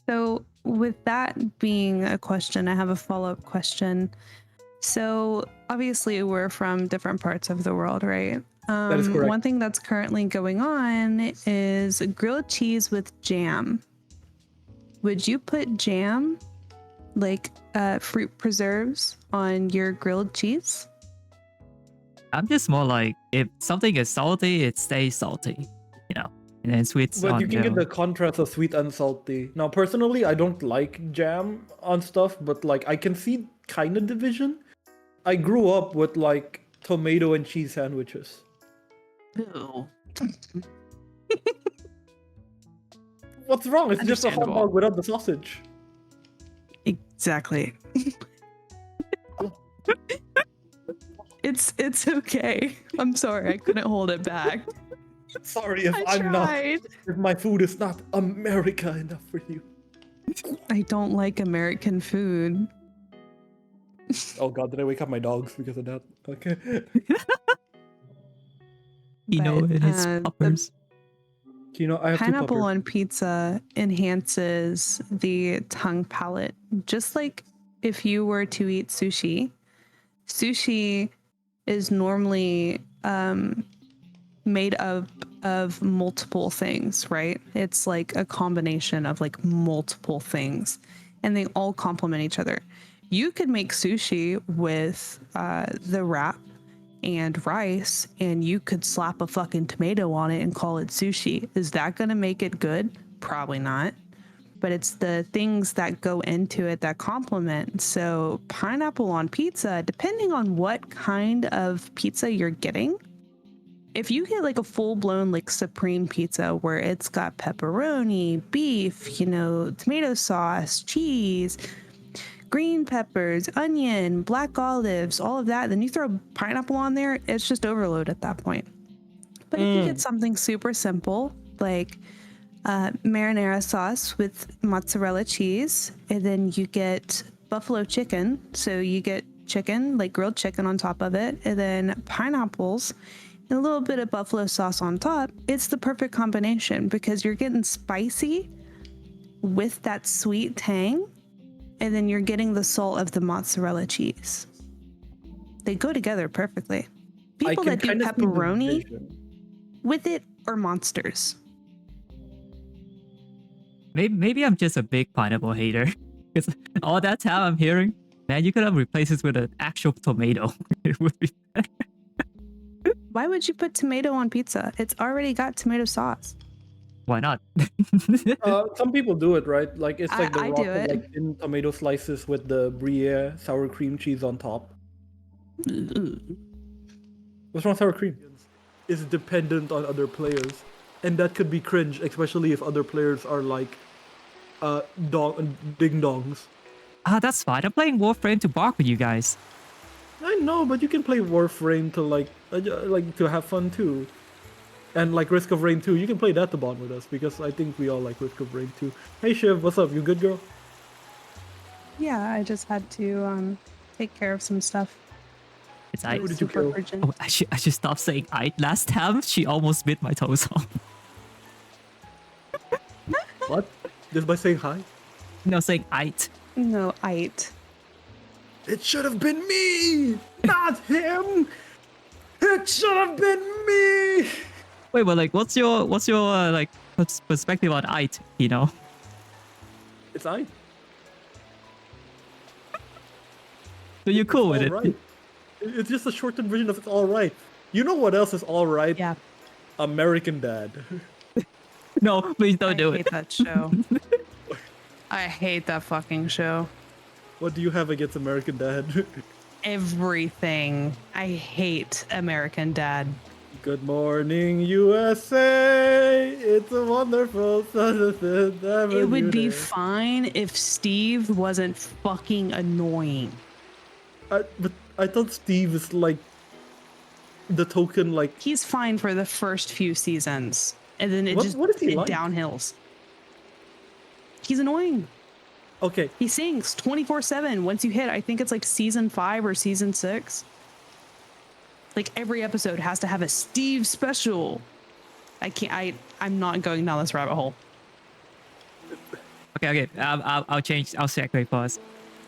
So, with that being a question, I have a follow-up question. So, obviously, we're from different parts of the world, right? That is correct. One thing that's currently going on is grilled cheese with jam. Would you put jam like fruit preserves on your grilled cheese? I'm just more like, if something is salty, it stays salty, you know, and then sweets But on you can get there. the contrast of sweet and salty. Now, personally, I don't like jam on stuff, but like I can see kind of division. I grew up with like tomato and cheese sandwiches. Ew. What's wrong? It's just a hot Understandable. dog without the sausage. Exactly. It's okay. I'm sorry, I couldn't hold it back. Sorry if I I'm not. tried. If my food is not America enough for you. I don't like American food. Oh god, did I wake up my dogs because of that? Okay. Kino But, and his the poppers. You know, I have pineapple two puppers. on pizza enhances the tongue palate. Just like if you were to eat sushi, sushi is normally made up of multiple things, right? It's like a combination of like multiple things, and they all complement each other. You could make sushi with the wrap and rice, and you could slap a fucking tomato on it and call it sushi. Is that going to make it good? Probably not. But it's the things that go into it that complement. So pineapple on pizza, depending on what kind of pizza you're getting, if you get like a full-blown like supreme pizza where it's got pepperoni, beef, you know, tomato sauce, cheese, green peppers, onion, black olives, all of that, then you throw pineapple on there, it's just overload at that point. But if you get something super simple, like marinara sauce with mozzarella cheese, and then you get buffalo chicken, so you get chicken, like grilled chicken on top of it, and then pineapples, and a little bit of buffalo sauce on top, it's the perfect combination because you're getting spicy with that sweet tang, and then you're getting the salt of the mozzarella cheese. They go together perfectly. People that do pepperoni with it are monsters. Maybe I'm just a big pineapple hater. Because all that time I'm hearing, man, you could have replaced this with an actual tomato. It would be better. Why would you put tomato on pizza? It's already got tomato sauce. Why not? Some people do it, right? Like it's like the I raw do it. like thin tomato slices with the Brie sour cream cheese on top. What's wrong with sour cream? It's dependent on other players, and that could be cringe, especially if other players are like ding dongs. Ah, that's fine. I'm playing Warframe to bark with you guys. I know, but you can play Warframe to like to have fun too, and like Risk of Rain 2. You can play that to bond with us because I think we all like Risk of Rain 2. Hey Shiv, what's up? You good, girl? Yeah, I just had to take care of some stuff. It's It Aight. was did you super kill? urgent. Oh, I should stop saying Aight. Last time, she almost bit my toes off. What? Just by saying hi? No, saying Aight. No, Aight. It should have been me, not him. It should have been me. Wait, but like, what's your like perspective on Aight? You know? It's I. So you're cool with it? Right. It's just a shortened version of it's all right. You know what else is all right? Yeah, American Dad. No, please don't do I it. hate that show. I hate that fucking show. What do you have against American Dad? Everything. I hate American Dad. Good morning, USA. It's a wonderful It would be fine if Steve wasn't fucking annoying. But I thought Steve is like the token, like He's fine for the first few seasons, and then it what is he it like? downhills. He's annoying. Okay, He sings 24/7. Once you hit, I think it's like season 5 or season 6. Like every episode has to have a Steve special. I can't. I'm not going down this rabbit hole. Okay. I'll change. I'll segue first.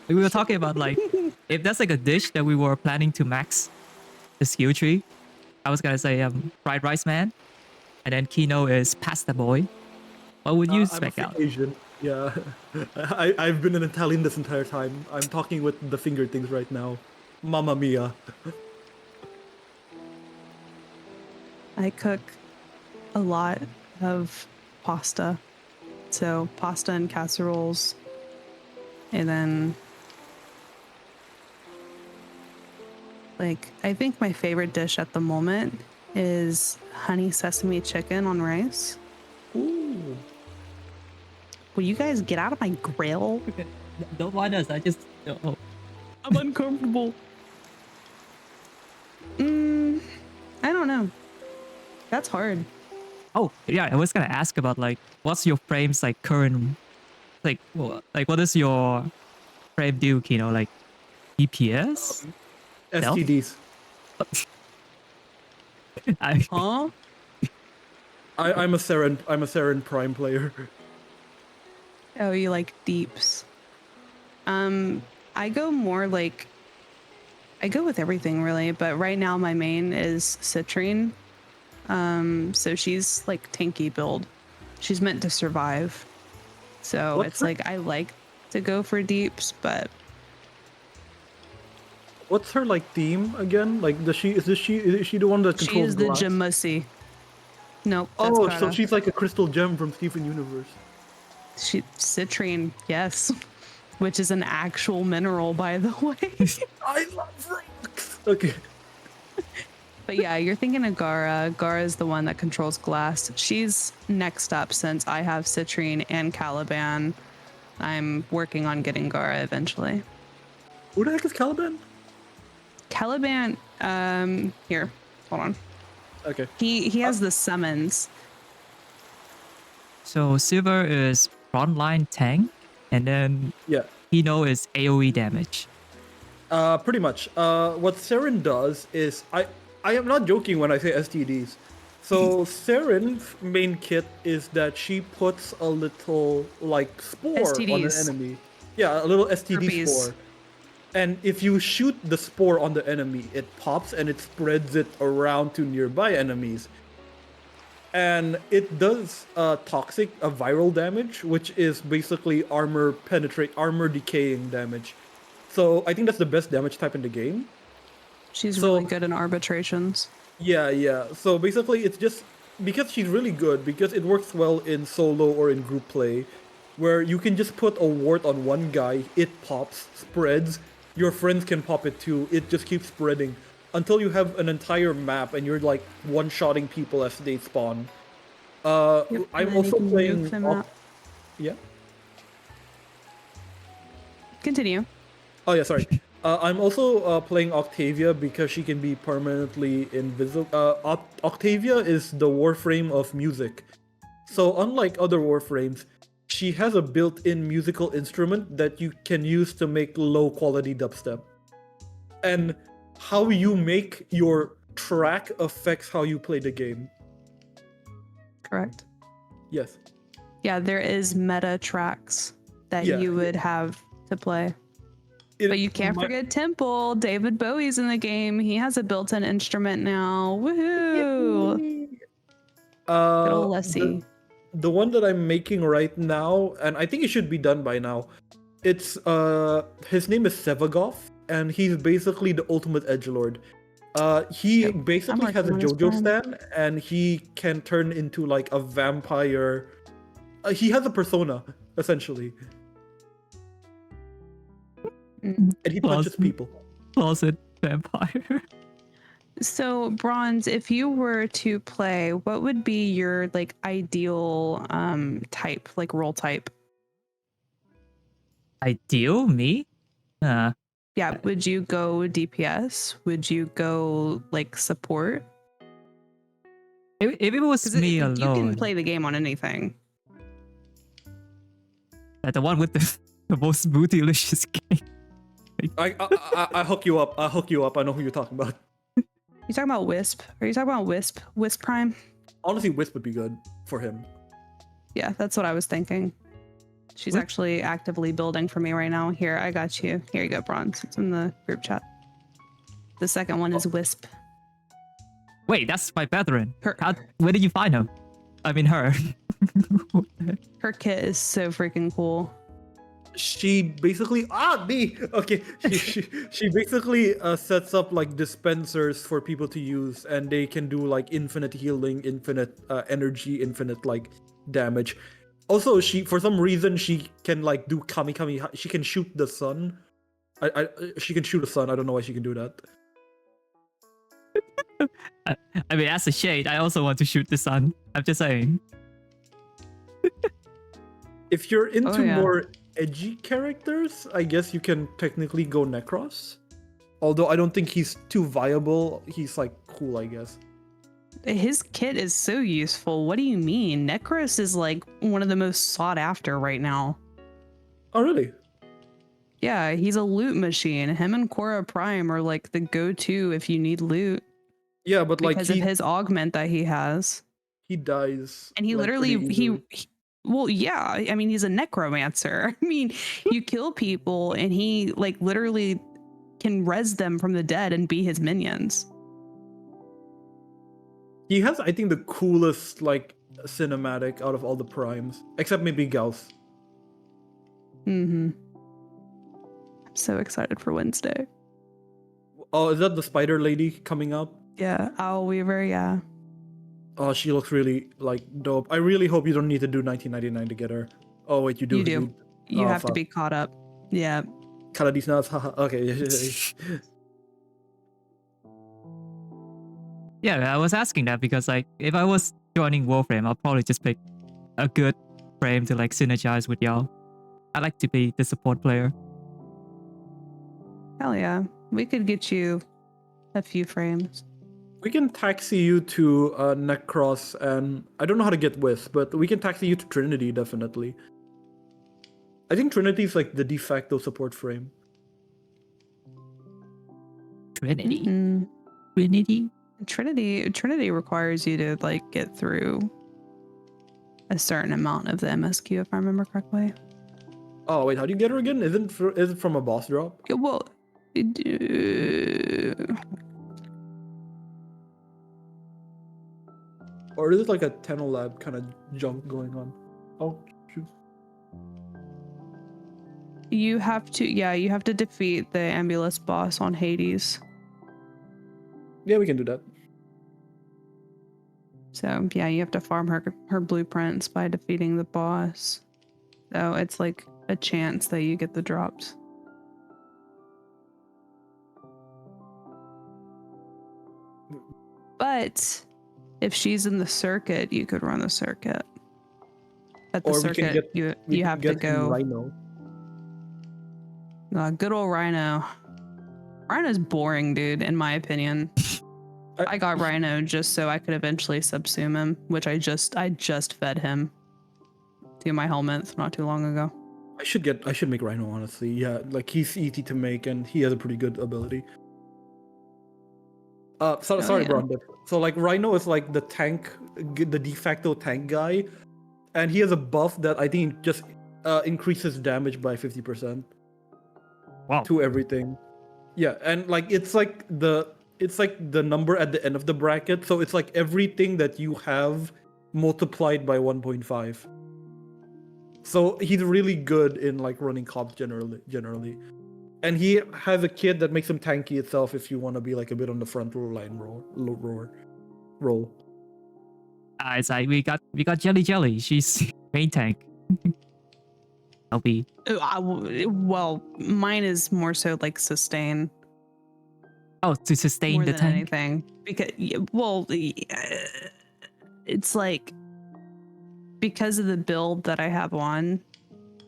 We were talking about like, if that's like a dish that we were planning to max the skill tree, I was gonna say fried rice man, and then Kino is pasta boy. What would you I'm spec a out? Asian. Yeah, I've been an Italian this entire time. I'm talking with the finger things right now. Mamma mia. I cook a lot of pasta. So pasta and casseroles. And then like I think my favorite dish at the moment is honey sesame chicken on rice. Ooh. Will you guys get out of my grill? Don't mind us. I just. Oh. I'm uncomfortable. I don't know. That's hard. Oh, yeah. I was gonna ask about like, what's your frame's like current, like what does your frame do? You know, like EPS. STDs. Huh? I'm a Seren Prime player. Oh, you like deeps. I go more like I go with everything really, but right now my main is Citrine. So she's like tanky build. She's meant to survive. So What's it's her- like I like to go for deeps, but What's her like theme again? Like, is she the one that controls she's the glass? Jamussy. Nope. That's Oh, so Kata. she's like a crystal gem from Steven Universe. She Citrine, yes. Which is an actual mineral, by the way. I love rocks. Okay. But yeah, you're thinking of Gara. Gara is the one that controls glass. She's next up since I have Citrine and Caliban. I'm working on getting Gara eventually. Who the heck is Caliban? Caliban, here, hold on. Okay. He has the summons. So silver is frontline tank, and then Yeah. Kino is AOE damage. Pretty much. What Seren does is I am not joking when I say STDs. So Seren's main kit is that she puts a little like spore on an STDs. enemy. Yeah, a little STD Herpes. spore. And if you shoot the spore on the enemy, it pops and it spreads it around to nearby enemies. And it does toxic viral damage, which is basically armor decaying damage. So I think that's the best damage type in the game. She's So- really good in arbitrations. Yeah. So basically, it's just because she's really good, because it works well in solo or in group play, where you can just put a ward on one guy, it pops, spreads, your friends can pop it too, it just keeps spreading until you have an entire map and you're like one-shotting people as they spawn. Yep, I'm and then also you can playing. nuke them out. Yeah. Continue. Oh yeah, sorry. I'm also playing Octavia because she can be permanently invisible. Octavia is the Warframe of music. So unlike other Warframes, she has a built-in musical instrument that you can use to make low-quality dubstep. And how you make your track affects how you play the game. Correct. Yes. Yeah, there is meta tracks that Yeah. you would have to play. But you can't forget Temple. David Bowie's in the game. He has a built-in instrument now. Woohoo! Good old Lessie. The one that I'm making right now, and I think it should be done by now. It's his name is Sevagoth, and he's basically the ultimate edgelord. He Yep, basically I'm has a working on his JoJo plan. stand, and he can turn into like a vampire. He has a persona essentially, Mm. and he punches Awesome. people. Closet vampire. So, Bronze, if you were to play, what would be your like ideal type, like role type? Ideal me? Yeah, would you go DPS? Would you go like support? If it was 'Cause me you alone, can play the game on anything. the one with the most bootylicious game. I hook you up. I hook you up. I know who you're talking about. You talking about Wisp? Are you talking about Wisp? Wisp Prime? Honestly, Wisp would be good for him. Yeah, that's what I was thinking. She's What? actually actively building for me right now. Here, I got you. Here you go, Bronze. It's in the group chat. The second one is Wisp. Wait, that's my veteran. Her. Where did you find him? I mean her. What the heck? Her kit is so freaking cool. She basically she basically sets up like dispensers for people to use, and they can do like infinite healing, infinite energy, infinite like damage. Also, she for some reason she can like do kami. She can shoot the sun. She can shoot the sun. I don't know why she can do that. I mean, as a shade, I also want to shoot the sun. I'm just saying. If you're into yeah. more edgy characters, I guess you can technically go Necros. Although I don't think he's too viable. He's like cool, I guess. His kit is so useful. What do you mean? Necros is like one of the most sought after right now. Oh, really? Yeah, he's a loot machine. Him and Korra Prime are like the go-to if you need loot. Yeah, but like Because of his augment that he has. he dies. And he like, literally, pretty easily. well, yeah, I mean, he's a necromancer. I mean, you kill people and he like literally can res them from the dead and be his minions. He has, I think, the coolest like cinematic out of all the primes, except maybe Gauss. Mm-hmm. I'm so excited for Wednesday. Oh, is that the spider lady coming up? Yeah, Owl Weaver, yeah. Oh, she looks really like dope. I really hope you don't need to do 1999 to get her. Oh wait, you do. You do. You Oh, have to fuck. be caught up. Yeah. Kind of these nuts. Haha. Okay. Yeah, I was asking that because like if I was joining Warframe, I'll probably just pick a good frame to like synergize with y'all. I like to be the support player. Hell yeah. We could get you a few frames. We can taxi you to Necros, and I don't know how to get with, but we can taxi you to Trinity definitely. I think Trinity is like the de facto support frame. Trinity. Mm. Trinity. Trinity requires you to like get through a certain amount of the MSQ, if I remember correctly. Oh wait, how do you get her again? Is it from a boss drop? Yeah, well, Or is it like a Tenolab kind of junk going on? Oh, shoot. you have to defeat the Ambulance boss on Hades. Yeah, we can do that. So yeah, you have to farm her blueprints by defeating the boss. So it's like a chance that you get the drops. But if she's in the circuit, you could run the circuit. At the Or we can circuit, we you can have to get go. Rhino. Good old Rhino. Rhino's boring, dude, in my opinion. I got Rhino just so I could eventually subsume him, which I just fed him to my helmets not too long ago. I should make Rhino, honestly. Yeah, like he's easy to make and he has a pretty good ability. Sorry, yeah. Brondip. So like Rhino is like the tank, the de facto tank guy, and he has a buff that I think just increases damage by 50%. Wow. To everything. Yeah, and like it's like the number at the end of the bracket, so it's like everything that you have multiplied by 1.5. So he's really good in like running comps generally. And he has a kit that makes him tanky itself if you want to be like a bit on the front row line roll. It's like we got Jelly. She's main tank. I'll be. Well, mine is more so like sustain. Oh, to sustain more the than tank. anything, because it's like because of the build that I have on,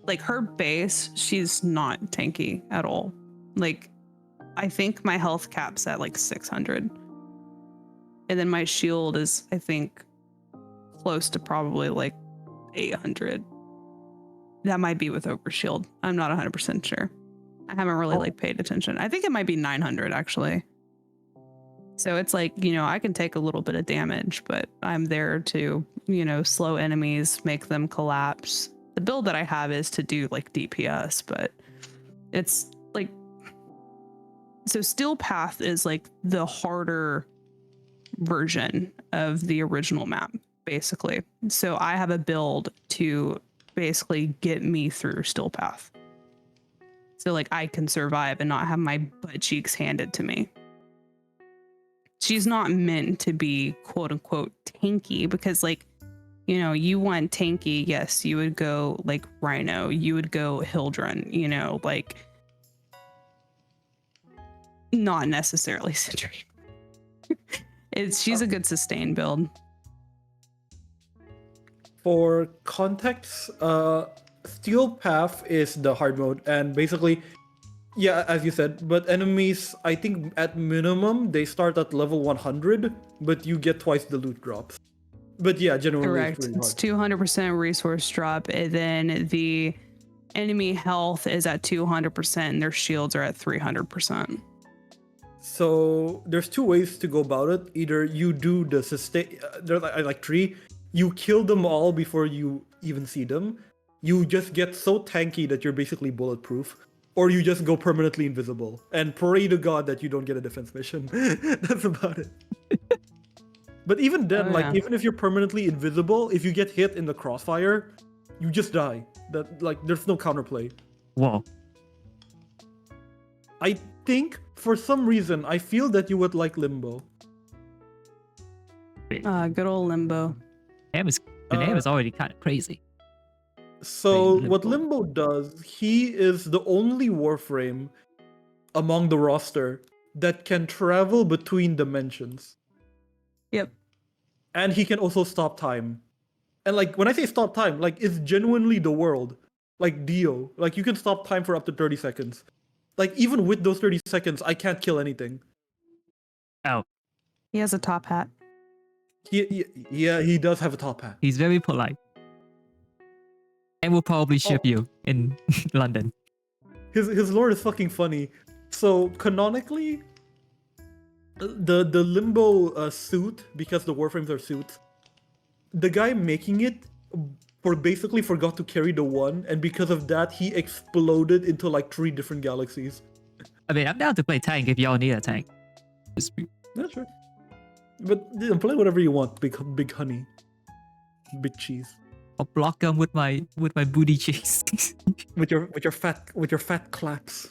like her base, she's not tanky at all. Like I think my health cap's at like 600, and then my shield is I think close to probably like 800. That might be with overshield. I'm not 100% sure. I haven't really like paid attention. I think it might be 900 actually. So it's like, I can take a little bit of damage, but I'm there to, slow enemies, make them collapse. The build that I have is to do like DPS, but it's like, so Steel Path is like the harder version of the original map, basically. So I have a build to basically get me through Still Path. So like I can survive and not have my butt cheeks handed to me. She's not meant to be quote unquote tanky because like, you know, you want tanky, yes, you would go like Rhino, you would go Hildrun, you know, like not necessarily Citrine. She's a good sustain build. For context, Steel Path is the hard mode, and basically, yeah, as you said, but enemies, I think at minimum, they start at level 100, but you get twice the loot drops. But yeah, generally Correct. it's really hard. It's 200% resource drop, and then the enemy health is at 200%, and their shields are at 300%. So there's two ways to go about it. Either you do the sustain, there's like three, you kill them all before you even see them. You just get so tanky that you're basically bulletproof. Or you just go permanently invisible and pray to God that you don't get a defense mission. That's about it. But even then, even if you're permanently invisible, if you get hit in the crossfire, you just die. That like there's no counterplay. Whoa. I think for some reason I feel that you would like Limbo. Good old Limbo. The name is already kind of crazy. So Limbo. what Limbo does, he is the only Warframe among the roster that can travel between dimensions. Yep. And he can also stop time. And like when I say stop time, like it's genuinely the world. Like Dio. Like you can stop time for up to 30 seconds. Like even with those 30 seconds, I can't kill anything. Oh, He has a top hat. He does have a top hat. he's very polite. And will probably ship you in London. His lore is fucking funny. So canonically, the Limbo suit, because the Warframes are suits, the guy making it basically forgot to carry the one, and because of that, he exploded into like 3 different galaxies. I mean, I'm down to play tank if y'all need a tank. Yeah, sure. But yeah, play whatever you want. Big honey, big cheese. I'll block them with my booty cheeks. with your fat claps.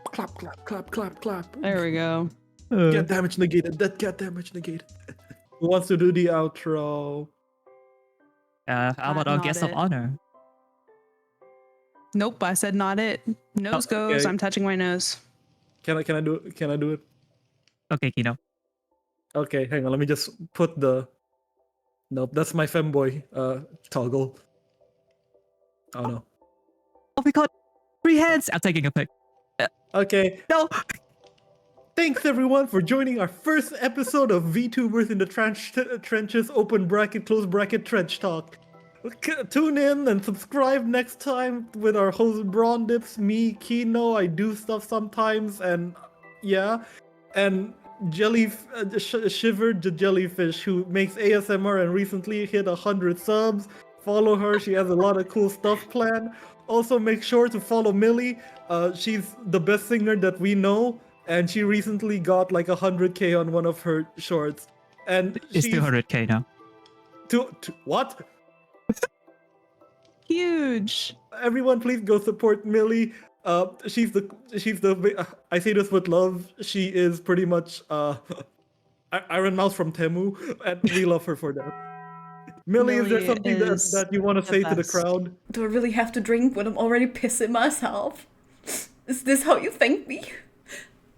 Clap, clap, clap, clap, clap. There we go. Get damage negated. That get damage negated. Who wants to do the outro? How about our Not guest of it. honor? Nope, I said not it. Nose goes. okay. I'm touching my nose. Can I do it? Can I do it? Okay, Kino. Okay, hang on. Let me just put the. Nope, that's my femboy toggle. Oh no. Oh my god! 3 hands! I'm taking a pic. Okay. No! Thanks everyone for joining our first episode of VTubers in the trenches, open bracket, close bracket, trench talk. Tune in and subscribe next time with our host Brondips, me, Kino. I do stuff sometimes, and yeah, and Shyver the Jellyfish, who makes ASMR and recently hit 100 subs. Follow her; she has a lot of cool stuff planned. Also, make sure to follow Millie. She's the best singer that we know. And she recently got like 100K on one of her shorts. And It's 200K now. What? Huge. Everyone, please go support Millie. She's the I say this with love. She is pretty much Iron Mouse from Temu, and we love her for that. Millie, is there Millie something is that you want to the say to the best. crowd? Do I really have to drink when I'm already pissing myself? Is this how you thank me?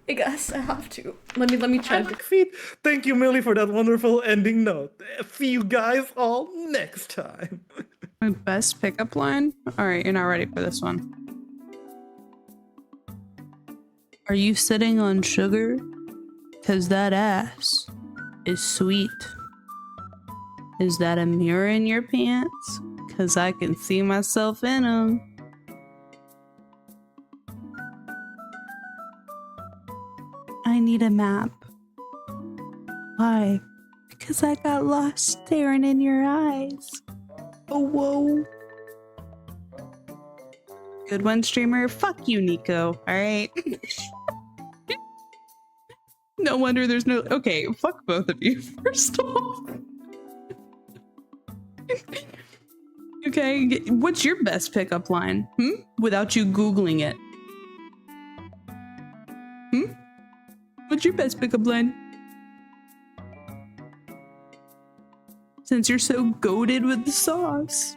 I guess I have to. Let me try to. Thank you, Millie, for that wonderful ending note. See you guys all next time. My best pickup line? Alright, you're not ready for this one. Are you sitting on sugar? 'Cause that ass is sweet. Is that a mirror in your pants? 'Cause I can see myself in them. I need a map. Why? Because I got lost staring in your eyes. Oh, whoa. Good one, streamer. Fuck you, Nico. Alright. No wonder there's no. Okay, fuck both of you, first off. You Okay, what's your best pickup line? Without you Googling it. What's your best pickup line? Since you're so goated with the sauce.